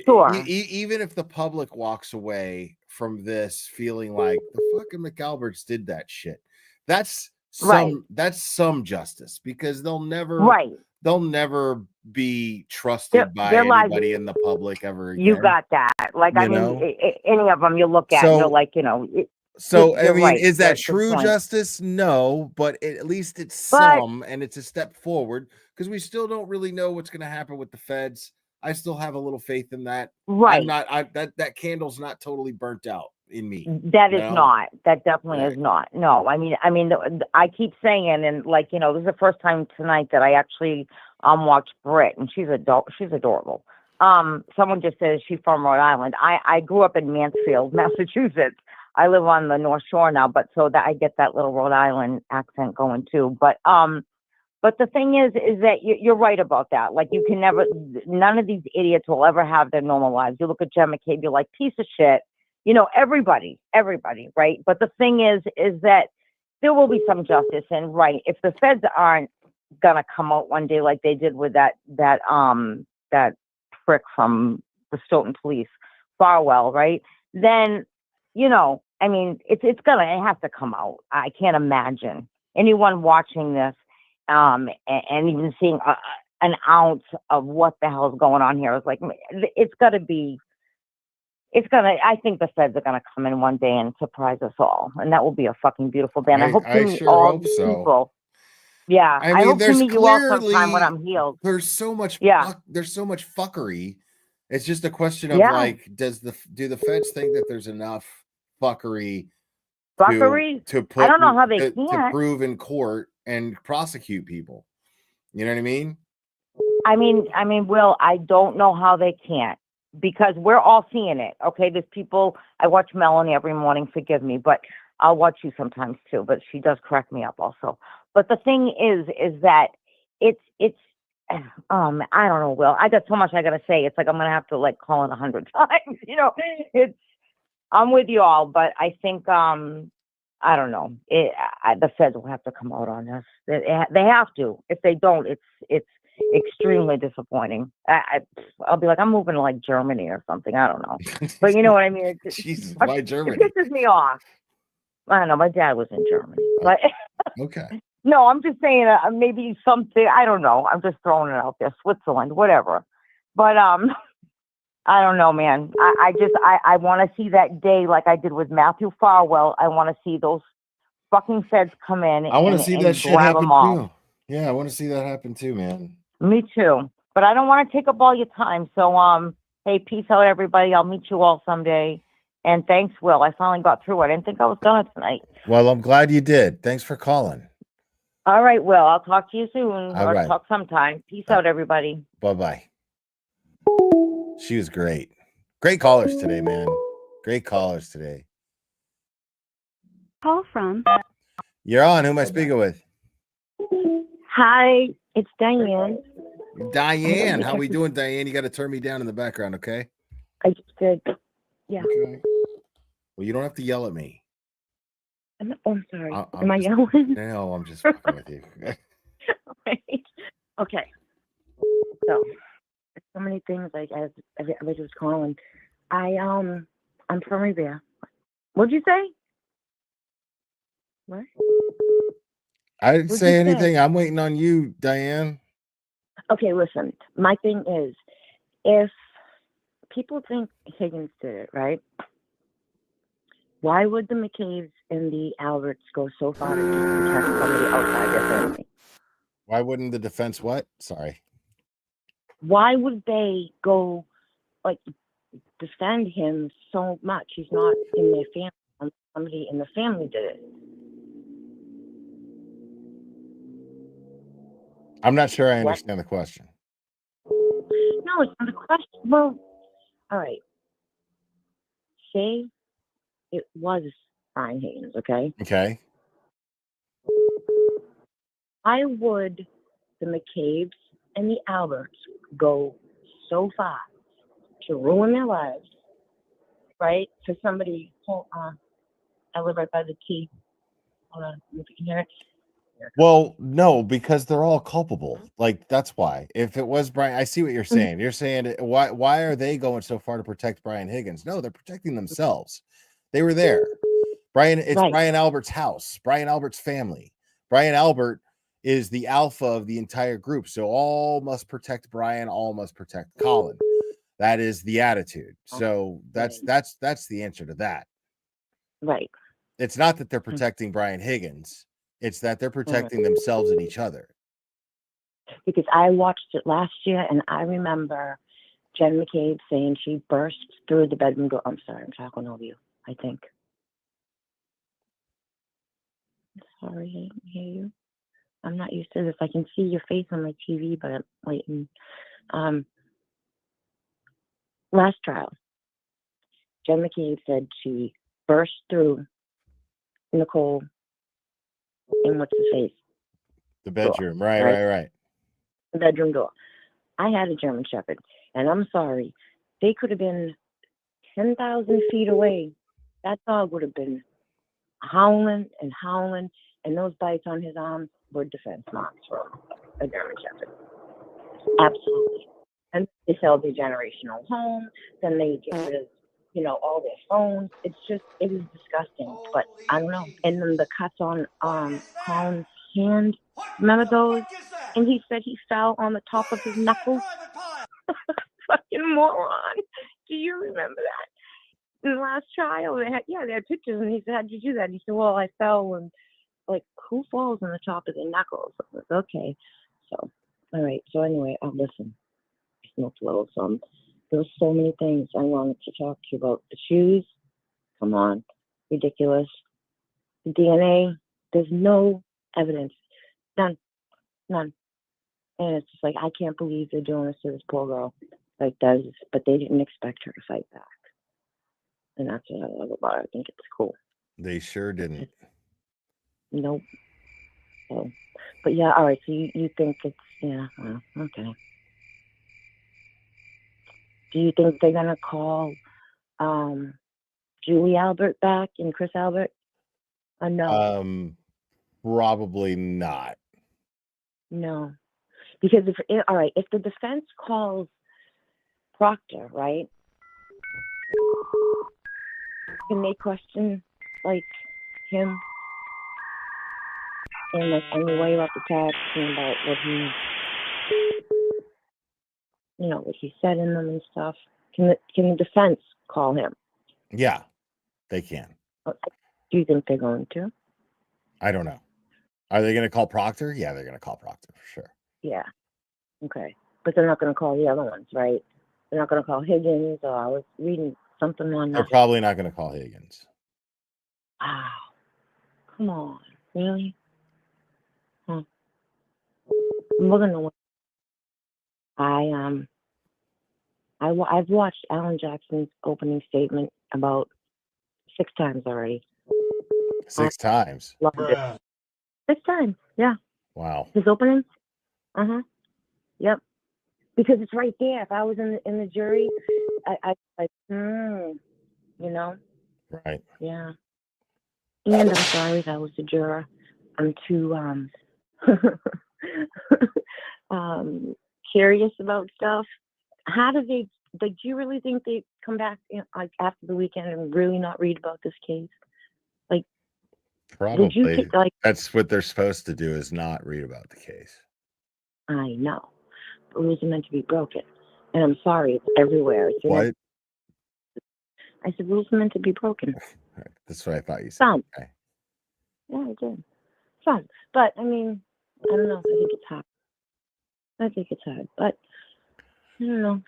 sure. Even if the public walks away from this feeling like the fucking McAlberts did that shit, that's some justice, because they'll never be trusted by anybody in the public ever again. You got that. Like, any of them you look at, you're like, is that true justice? No, but at least it's some, and it's a step forward, because we still don't really know what's going to happen with the feds. I still have a little faith in that. Right. That candle's not totally burnt out in me. That is not. That definitely is not. No, I keep saying, and this is the first time tonight that I actually watched Brit, and she's adorable. Someone just says she's from Rhode Island. I grew up in Mansfield, Massachusetts. I live on the North Shore now, but so that I get that little Rhode Island accent going too. But the thing is that you're right about that. Like, you can never, none of these idiots will ever have their normal lives. You look at Jen McCabe, you're like, piece of shit. Everybody, right? But the thing is that there will be some justice. And if the feds aren't gonna come out one day like they did with that prick from the Stoughton police, Farwell, right? Then, it has to come out. I can't imagine anyone watching this and even seeing an ounce of what the hell is going on here. It's like, I think the feds are gonna come in one day and surprise us all, and that will be a fucking beautiful day. And I hope to meet all these people. Yeah, I hope to meet you all sometime when I'm healed. There's so much there's so much fuckery. It's just a question of do the feds think that there's enough fuckery to put, I don't know how they to prove in court and prosecute people. You know what I mean? I mean, Will, I don't know how they can't, because we're all seeing it. Okay, there's people. I watch Melanie every morning. Forgive me, but I'll watch you sometimes too. But she does crack me up also. But the thing is that it's I don't know, Will. I got so much I gotta say. It's like I'm gonna have to call in 100 times. I'm with you all, but I think I don't know. The feds will have to come out on this. They have to. If they don't, it's extremely disappointing. I'll be like, I'm moving to Germany or something. I don't know, but you know what I mean. Jesus, why Germany? It pisses me off. I don't know. My dad was in Germany, but okay. No, I'm just saying maybe something. I don't know. I'm just throwing it out there. Switzerland, whatever. But I don't know, man. I want to see that day like I did with Matthew Farwell. I want to see those fucking feds come in. I want to see that shit happen too. Yeah, I want to see that happen too, man. Me too. But I don't want to take up all your time. So, hey, peace out, everybody. I'll meet you all someday. And thanks, Will. I finally got through. I didn't think I was done tonight. Well, I'm glad you did. Thanks for calling. All right, Will. I'll talk to you soon, All or right. talk sometime. Peace out, everybody. Bye-bye. She was great. Great callers today, man. Great callers today. Call from. You're on. Who am I speaking with? Hi, it's Diane. Diane. How we doing, Diane? You got to turn me down in the background, okay? I just did. Yeah. Okay. Well, you don't have to yell at me. I'm sorry. I'm Am I just- yelling? No, I'm just fucking with you. Right. Okay. So, so many things. Like as I was just calling. I'm from Revere. What'd you say? What? I didn't What'd say you anything. say? I'm waiting on you, Diane. Okay, listen. My thing is, if people think Higgins did it, right? Why would the McCabe's and the Alberts go so far to protect somebody outside their family? Why wouldn't the defense what? Sorry. Why would they go like defend him so much? He's not in their family. Somebody in the family did it. I'm not sure I understand the question. No, it's not a question. Well, all right. Say it was Brian Higgins, okay? Okay. Why would the McCabe's and the Alberts go so far to ruin their lives, right? For somebody, hold on. I live right by the T. Hold on, if you can hear it. Well, no, because they're all culpable. Like that's why. If it was Brian, I see what you're saying. You're saying why are they going so far to protect Brian Higgins? No, they're protecting themselves. They were there. It's Right. Brian Albert's house, Brian Albert's family. Brian Albert is the alpha of the entire group. So all must protect Brian, all must protect Colin. That is the attitude. So that's the answer to that. Right. It's not that they're protecting Brian Higgins. It's that they're protecting themselves and each other. Because I watched it last year, and I remember Jen McCabe saying she burst through the bedroom door. I'm sorry, I'm talking over you, I think. Sorry, I didn't hear you. I'm not used to this. I can see your face on my TV, but I'm waiting. Last trial, Jen McCabe said she burst through Nicole and what's his face? The bedroom. Door, Right. The bedroom door. I had a German Shepherd, and I'm sorry. They could have been 10,000 feet away. That dog would have been howling, and those bites on his arms were defense marks for a German Shepherd. Absolutely. And they sell their generational home, then they get rid of, all their phones. It is disgusting. But I don't know. And then the cuts on Colin's hand, remember those? And he said he fell on the top of his knuckles. Fucking moron. Do you remember that? In the last trial, they had pictures, and he said, how'd you do that? And he said, well, I fell, and like, who falls on the top of their knuckles? I was like, okay. So, all right. So anyway, listen. I smoked a little some. There were so many things I wanted to talk to you about. The shoes, come on, ridiculous. The DNA, there's no evidence. None. And it's just like, I can't believe they're doing this to this poor girl. Like, but they didn't expect her to fight back. And that's what I love about it. I think it's cool. They sure didn't. Nope. So, but yeah, all right. So you think it's, okay. Do you think they're going to call Julie Albert back and Chris Albert? Or no? Probably not. No. Because if the defense calls Proctor, right? Can they question like him and like any way about the text and about what he said in them and stuff? Can the defense call him? Yeah, they can. Do you think they're going to? I don't know. Are they going to call Proctor? Yeah, they're going to call Proctor for sure. Yeah. Okay. But they're not going to call the other ones, right? They're not going to call Higgins, or I was reading something on They're that. probably not going to call Higgins. Wow. Come on. Really? We're gonna. I've watched Alan Jackson's opening statement about 6 times already. 6 times. Loved it. 6 times, yeah. Wow. His opening. Yep. Because it's right there. If I was in the jury, I like, you know. Right. Yeah. And I'm sorry that I was a juror. I'm too curious about stuff. How do they? Like, do you really think they come back like after the weekend and really not read about this case? Like, Probably. did you think, like, that's what they're supposed to do, is not read about the case. I know, but rules are meant to be broken, and I'm sorry, it's everywhere. It's What? I said rules are meant to be broken. That's what I thought you said. Some. Okay. Yeah, I did. Some, but I mean, I don't know. I think it's hard. But I don't know.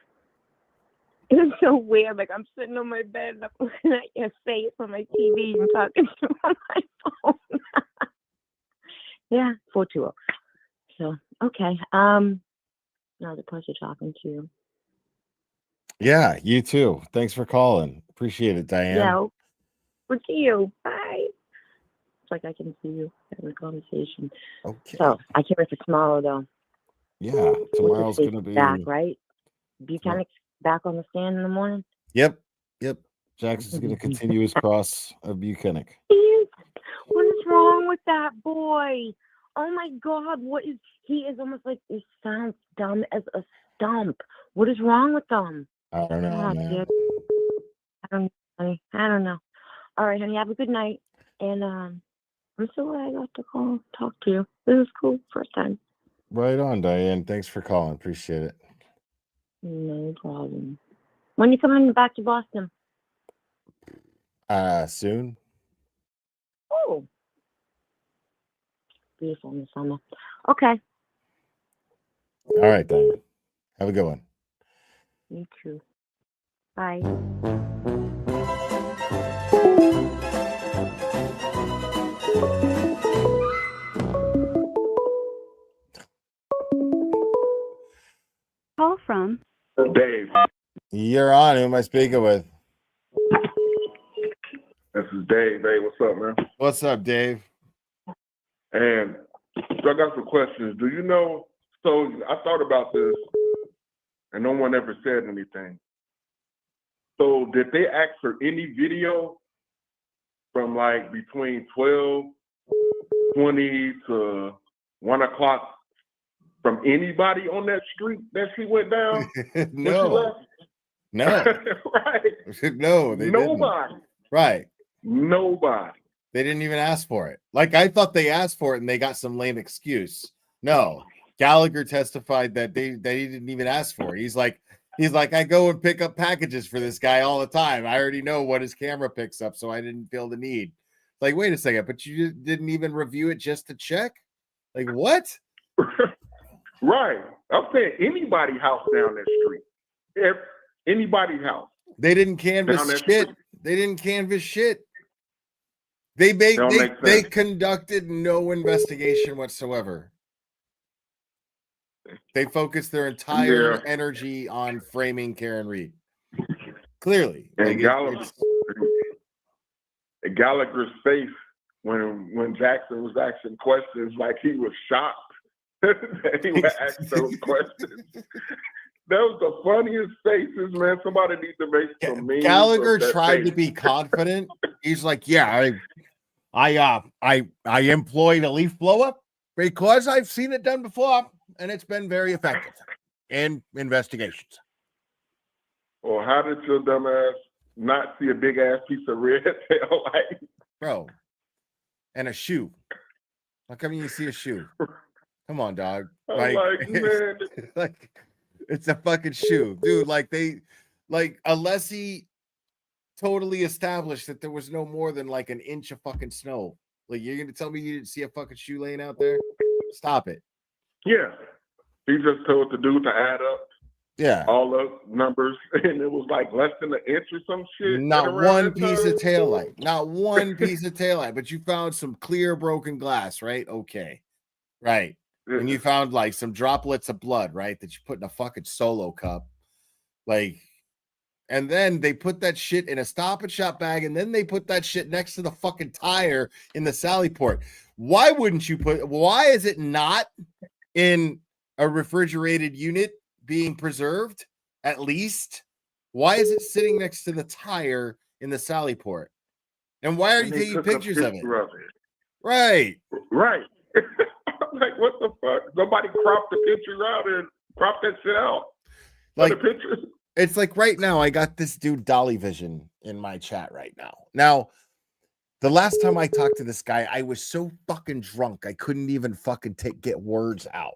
It's so weird. Like, I'm sitting on my bed, and I'm looking at your face on my TV and talking to you on my phone. Yeah, 420. So, okay. Now the pleasure talking to you. Yeah, you too. Thanks for calling. Appreciate it, Diane. Yeah, we'll see you. Bye. It's like I can see you having a conversation. Okay. So, I can't wait for tomorrow, though. Yeah, tomorrow's going to be... back, right? Buchanan's back on the stand in the morning? Yep. Jackson's going to continue his cross of Buchanan. What is wrong with that boy? Oh my God, he is almost like, he sounds dumb as a stump. What is wrong with them? I don't know, man. I don't know. All right, honey, have a good night. And I'm so glad I got to talk to you. This is cool, first time. Right on, Diane. Thanks for calling. Appreciate it. No problem. When you coming back to Boston? Soon. Oh. Beautiful in the summer. Okay. All right, Diane. Have a good one. You too. Bye. Call from Dave. You're on. Who am I speaking with? This is Dave. Hey, what's up, man? What's up, Dave? And so I got some questions. Do you know? So I thought about this, and no one ever said anything. So did they ask for any video from like between 12:20 to 1 o'clock from anybody on that street that she went down? No. Right. No, they Nobody. didn't. Right. Nobody. They didn't even ask for it. Like, I thought they asked for it and they got some lame excuse. No. Gallagher testified that he didn't even ask for it. He's like, I go and pick up packages for this guy all the time. I already know what his camera picks up, so I didn't feel the need. Like, wait a second, but you didn't even review it just to check? Like, what? Right. I'm saying anybody's house down that street. If anybody's house. They didn't canvass shit. They didn't canvass shit. They conducted no investigation whatsoever. They focused their entire energy on framing Karen Reed. Clearly. And Gallagher's face when Jackson was asking questions, like he was shocked that he would ask those questions. That was the funniest faces, man. Somebody needs to make some memes. Gallagher tried to be confident. He's like, yeah, I employed a leaf blower because I've seen it done before, and it's been very effective in investigations. Or how did your dumbass not see a big ass piece of red tail light? Bro, and a shoe. How come you see a shoe? Come on, dog. I'm like, man. Like, it's a fucking shoe, dude. Unless he totally established that there was no more than like an inch of fucking snow. Like, you're gonna tell me you didn't see a fucking shoe laying out there? Stop it. Yeah. He just told the dude to add up all the numbers, and it was like less than an inch or some shit. Not one piece of taillight. Not one piece of taillight, but you found some clear broken glass, right? Okay. Right. When you found like some droplets of blood, right, that you put in a fucking Solo cup, like, and then they put that shit in a Stop and Shop bag, and then they put that shit next to the fucking tire in the Sally port. Why wouldn't you why is it not in a refrigerated unit being preserved at least? Why is it sitting next to the tire in the Sally port? And why are you taking pictures of it? Right. Right. Like, what the fuck? Nobody cropped the picture out and cropped that shit out. Like, the pictures. It's like right now, I got this dude Dolly Vision in my chat right now. Now, the last time I talked to this guy, I was so fucking drunk, I couldn't even fucking get words out.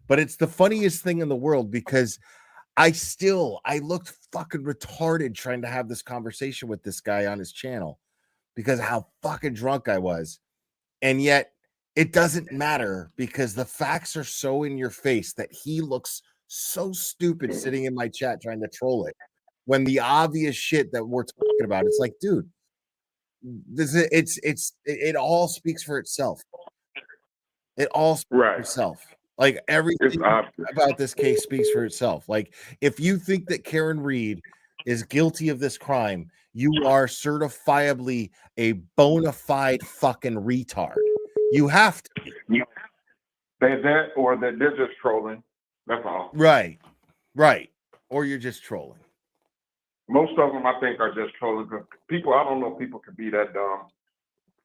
But it's the funniest thing in the world because I looked fucking retarded trying to have this conversation with this guy on his channel because of how fucking drunk I was. And yet it doesn't matter because the facts are so in your face that he looks so stupid sitting in my chat trying to troll it when the obvious shit that we're talking about, it's like, dude, it all speaks for itself. It all speaks for itself. Like everything about this case speaks for itself. Like if you think that Karen Reed is guilty of this crime, you are certifiably a bona fide fucking retard. You have to be. That or that they're just trolling. That's all. Right. Or you're just trolling. Most of them, I think, are just trolling. Because people, I don't know if people can be that dumb.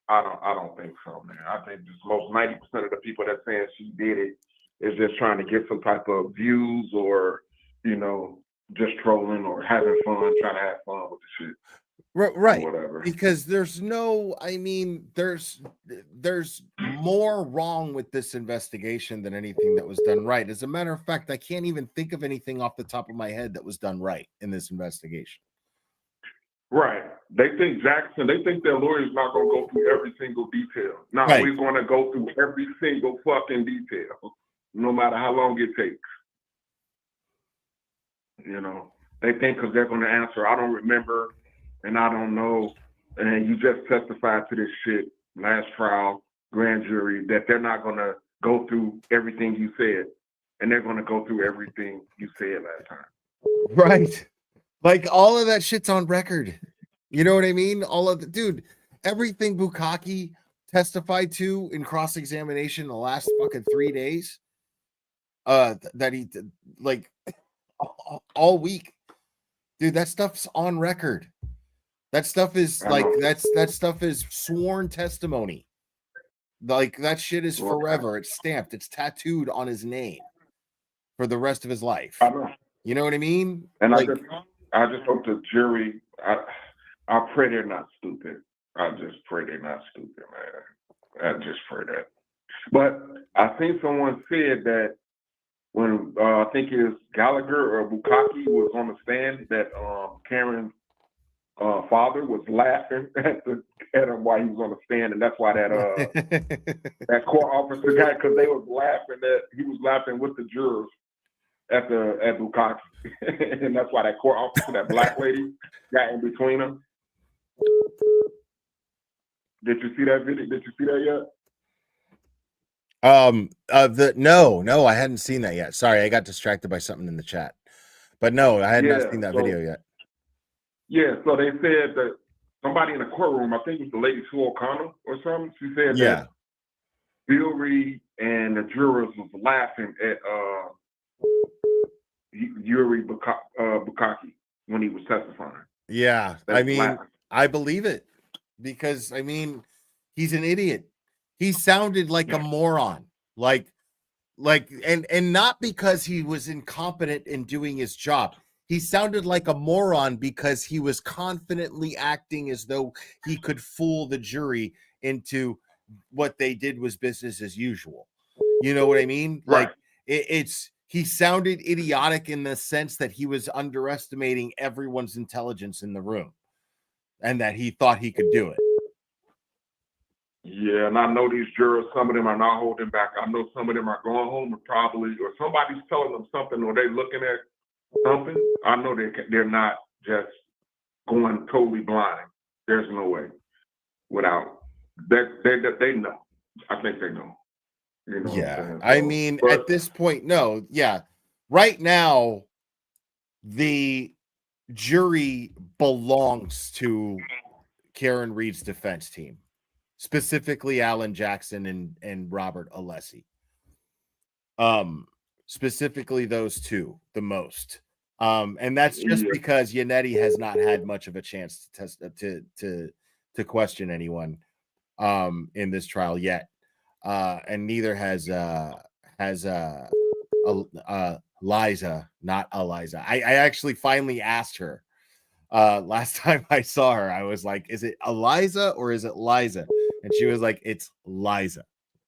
I don't think so, man. I think just most 90% of the people that saying she did it is just trying to get some type of views or, just trolling or having fun, trying to have fun with the shit. Right. Whatever. Because there's more wrong with this investigation than anything that was done right. As a matter of fact, I can't even think of anything off the top of my head that was done right in this investigation. Right. They think their lawyer's not going to go through every single detail. No, Right. We're going to go through every single fucking detail, no matter how long it takes. They think because they're going to answer, I don't remember and I don't know, and you just testified to this shit last trial, grand jury, that they're not going to go through everything you said, and they're going to go through everything you said last time. Right. Like all of that shit's on record. You know what I mean? Everything Bukkake testified to in cross-examination the last fucking 3 days, that he did, like all week, dude, that stuff's on record. That stuff is that stuff is sworn testimony. Like that shit is forever. It's stamped. It's tattooed on his name for the rest of his life. You know what I mean? And I just hope the jury. I pray they're not stupid. I just pray they're not stupid, man. I just pray that. But I think someone said that when I think it was Gallagher or Bukkake was on the stand, that Karen's father was laughing at him while he was on the stand, and that's why that court officer got, because they was laughing that he was laughing with the jurors at Bukkake, and that's why that court officer, that black lady, got in between them. Did you see that video? Did you see that yet? No, I hadn't seen that yet. Sorry, I got distracted by something in the chat. But no, I had not seen that video yet. Yeah, so they said that somebody in the courtroom, I think it was the lady Sue O'Connor or something, she said that Bill Reed and the jurors was laughing at Yuri Bukkake when he was testifying. Yeah, I believe it because he's an idiot. He sounded like a moron, and not because he was incompetent in doing his job. He sounded like a moron because he was confidently acting as though he could fool the jury into what they did was business as usual. You know what I mean? Right. Like he sounded idiotic in the sense that he was underestimating everyone's intelligence in the room and that he thought he could do it. Yeah, and I know these jurors, some of them are not holding back. I know some of them are going home and probably, or somebody's telling them something, or they're looking at something. I know they're not just going totally blind. There's no way. Without they know. I think they know. You know what I'm Yeah. saying? I So, mean, but at this point, no. Yeah. Right now, the jury belongs to Karen Reed's defense team, specifically Alan Jackson and Robert Alessi. Specifically those two the most. And that's just yeah, because Yannetti has not had much of a chance to test to question anyone in this trial yet. And neither has Liza, not Eliza. I actually finally asked her last time I saw her. I was like, is it Eliza or is it Liza? And she was like, it's Liza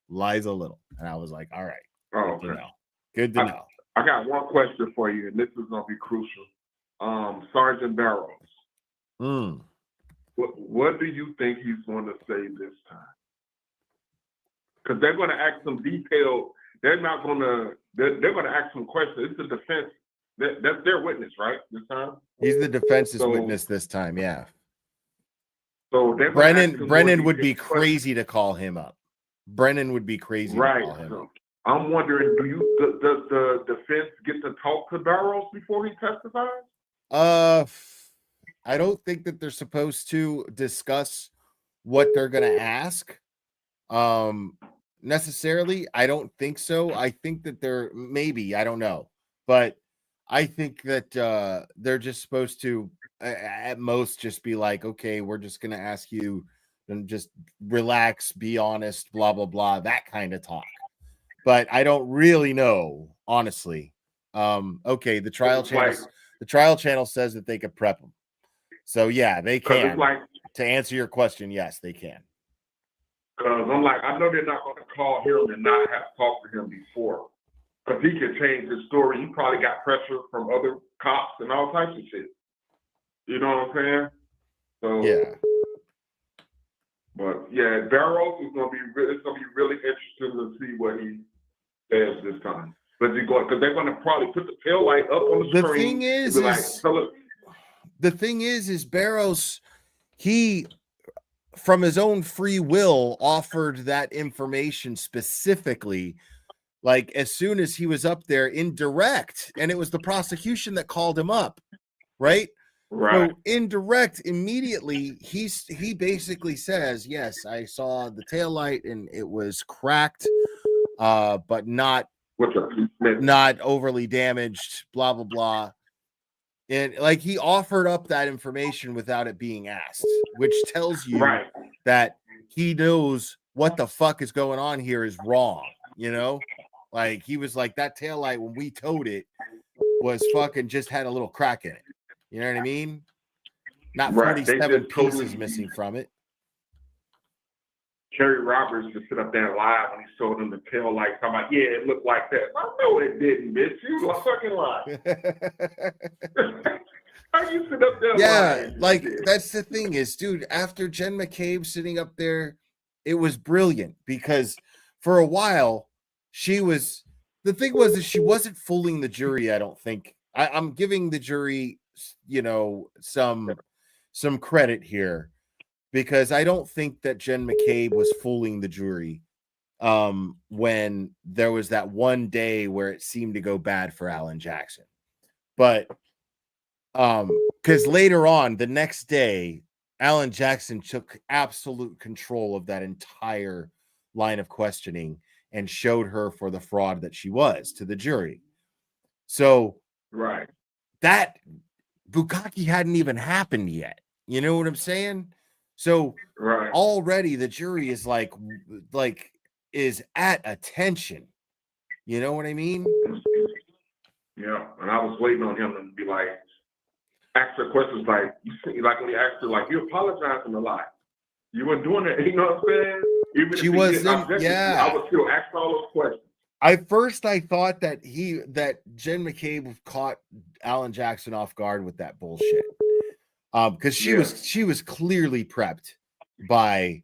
Little. And I was like, all right, oh, good to okay. know. Good to know. I got one question for you, and this is gonna be crucial. Sergeant Barrows, what do you think he's going to say this time? Because they're going to ask some detailed. They're not going to. They're going to ask some questions. It's the defense. That's their witness, right? This time. He's the defense's witness this time. Yeah. So they're gonna ask him Brennan more would be detailed questions. crazy to call him up. Brennan would be crazy Right. to call him So up. I'm wondering, does the defense get to talk to Barrows before he testifies? I don't think that they're supposed to discuss what they're going to ask. Necessarily, I don't think so. I think that they're maybe, I don't know, but I think that they're just supposed to at most just be like, okay, we're just going to ask you and just relax, be honest, blah blah blah, that kind of talk. But I don't really know, honestly. Okay, the trial channel says that they could prep them. So yeah, they can. To answer your question, yes, they can. Because I'm like, I know they're not going to call him and not have talked to him before. Because he could change his story. He probably got pressure from other cops and all types of shit. You know what I'm saying? So yeah. But yeah, Barrows is going to be it's going to be really interesting to see what he says this time. But because they're going to probably put the tail light up on the screen. The thing is Barrows, he from his own free will offered that information specifically, like as soon as he was up there in direct, and it was the prosecution that called him up, right? Right. So indirect, immediately he basically says, yes, I saw the taillight and it was cracked, but not overly damaged, blah blah blah. And like he offered up that information without it being asked, which tells you that he knows what the fuck is going on here is wrong. You know, like he was like, that taillight when we towed it was fucking just had a little crack in it. You know what I mean? Not 47 pieces missing from it. Kerry Roberts just sit up there live and he showed him the tail light. I'm like, yeah, it looked like that. I know it didn't, bitch. You fucking lying. How you sit up there lying? Like that's the thing is, dude, after Jen McCabe sitting up there, it was brilliant because for a while the thing was that she wasn't fooling the jury. I don't think I'm giving the jury, you know, some credit here. Because I don't think that Jen McCabe was fooling the jury when there was that one day where it seemed to go bad for Alan Jackson. But because later on, the next day, Alan Jackson took absolute control of that entire line of questioning and showed her for the fraud that she was to the jury. So that Bukkake hadn't even happened yet. You know what I'm saying? So already the jury is like is at attention. You know what I mean? Yeah, and I was waiting on him to be like, ask her questions like, you see, like when he asked her, like, you apologizing a lot. You weren't doing that, you know what I'm saying? Even she if wasn't, I would still ask all those questions. I thought that Jen McCabe caught Alan Jackson off guard with that bullshit. Because she was clearly prepped by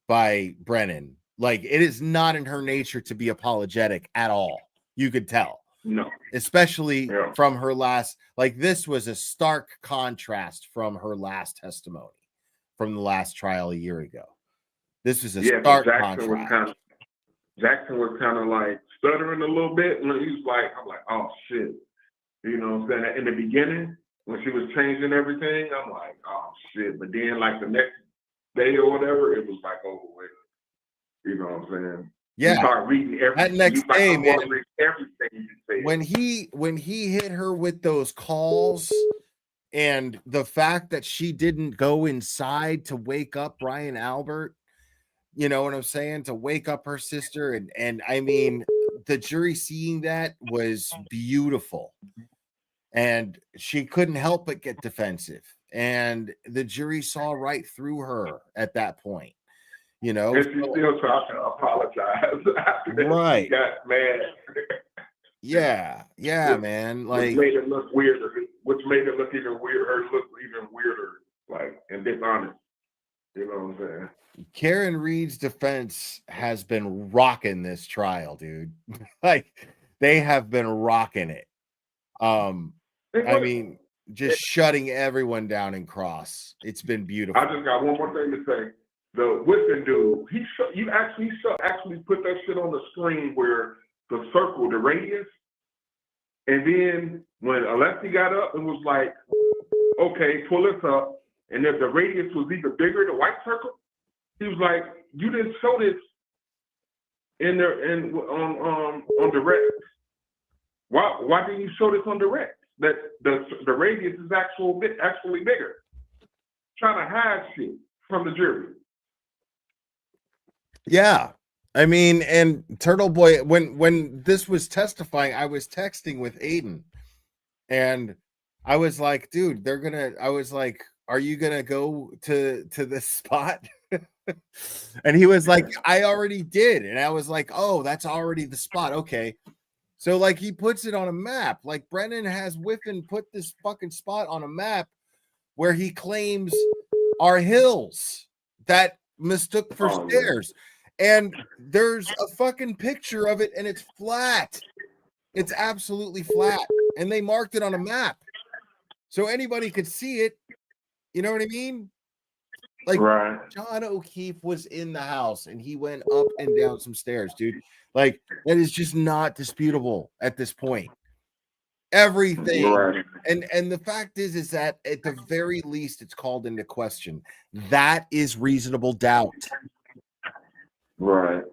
Brennan. Like it is not in her nature to be apologetic at all. You could tell. No. Especially from her last, like this was a stark contrast from her last testimony from the last trial a year ago. This was a stark contrast. Jackson was kind of like stuttering a little bit, and he was like, I'm like, oh shit. You know what I'm saying? In the beginning, when she was changing everything, I'm like, oh shit. But then like the next day or whatever, it was like over with. You know what I'm saying? Yeah. You start reading everything. That next day, man, read everything you say. when he hit her with those calls and the fact that she didn't go inside to wake up Brian Albert, you know what I'm saying, to wake up her sister, and I mean the jury seeing that was beautiful, and she couldn't help but get defensive, and the jury saw right through her at that point, you know. And she still tried to apologize after that. Right. She got mad. Yeah, man. Like, which made it look weirder. Which made it look even weirder. Her look even weirder, like, and dishonest. You know what I'm saying? Karen Reed's defense has been rocking this trial, dude. Like, they have been rocking it. I mean, just shutting everyone down in cross. It's been beautiful. I just got one more thing to say. The whipping dude, you actually put that shit on the screen where the circle, the radius, and then when Alessi got up and was like, okay, pull this up, and if the radius was even bigger, the white circle, he was like, you didn't show this on direct. Why didn't you show this on direct? That the radius is actually bigger. Trying to hide shit from the jury. Yeah. I mean, and Turtle Boy, when this was testifying, I was texting with Aiden, and I was like, dude, I was like, are you gonna go to this spot? And he was like, I already did. And I was like, oh, that's already the spot. Okay. So like he puts it on a map. Like Brennan has Whiffen put this fucking spot on a map where he claims are hills that mistook for stairs. And there's a fucking picture of it, and it's flat. It's absolutely flat. And they marked it on a map. So anybody could see it. You know what I mean? Like, right. John O'Keefe was in the house, and he went up and down some stairs, dude. Like, that is just not disputable at this point. Everything. Right. And the fact is that at the very least, it's called into question. That is reasonable doubt. Right.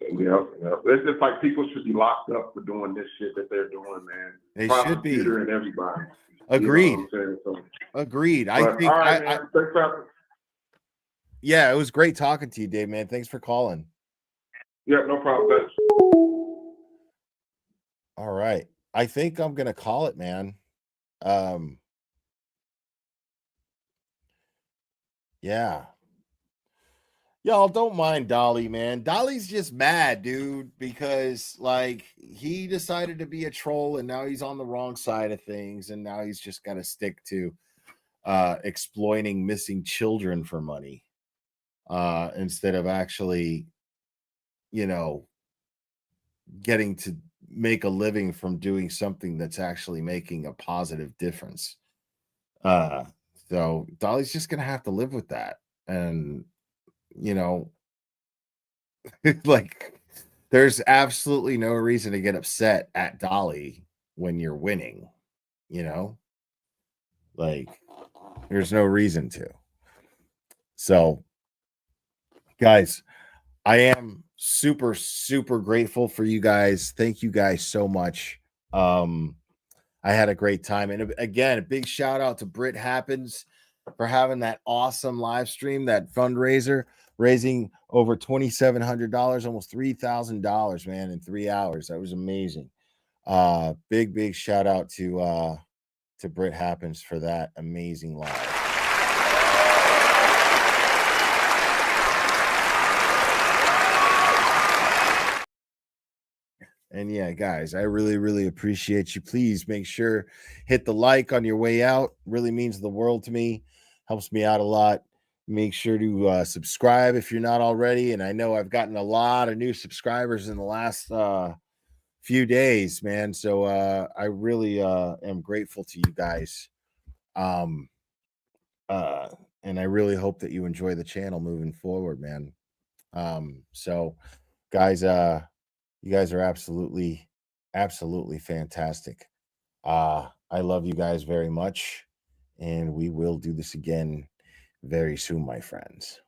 Yeah. It's just like people should be locked up for doing this shit that they're doing, man. They should be. Prosecutor and everybody. Agreed. You know what I'm saying? So, agreed. but, I think all right, man. Thanks for yeah, it was great talking to you, Dave, man. Thanks for calling. Yeah, no problem. Thanks. All right. I think I'm gonna call it, man. Yeah. Y'all don't mind Dolly, man. Dolly's just mad, dude, because like he decided to be a troll and now he's on the wrong side of things, and now he's just got to stick to exploiting missing children for money instead of actually, you know, getting to make a living from doing something that's actually making a positive difference. So Dolly's just gonna have to live with that. And you know, like there's absolutely no reason to get upset at Dolly when you're winning, you know, like there's no reason to. So guys, I am super, super grateful for you guys. Thank you guys so much. I had a great time. And again, a big shout out to Brit Happens for having that awesome live stream, that fundraiser, raising over $2,700, almost $3,000, man, in 3 hours. That was amazing. Big shout out to Brit Happens for that amazing live. And yeah, guys, I really appreciate you. Please make sure hit the like on your way out. Really means the world to me. Helps me out a lot. Make sure to subscribe if you're not already. And I know I've gotten a lot of new subscribers in the last few days, man. So I really am grateful to you guys. And I really hope that you enjoy the channel moving forward, man. So guys, you guys are absolutely fantastic. I love you guys very much, and we will do this again very soon, my friends.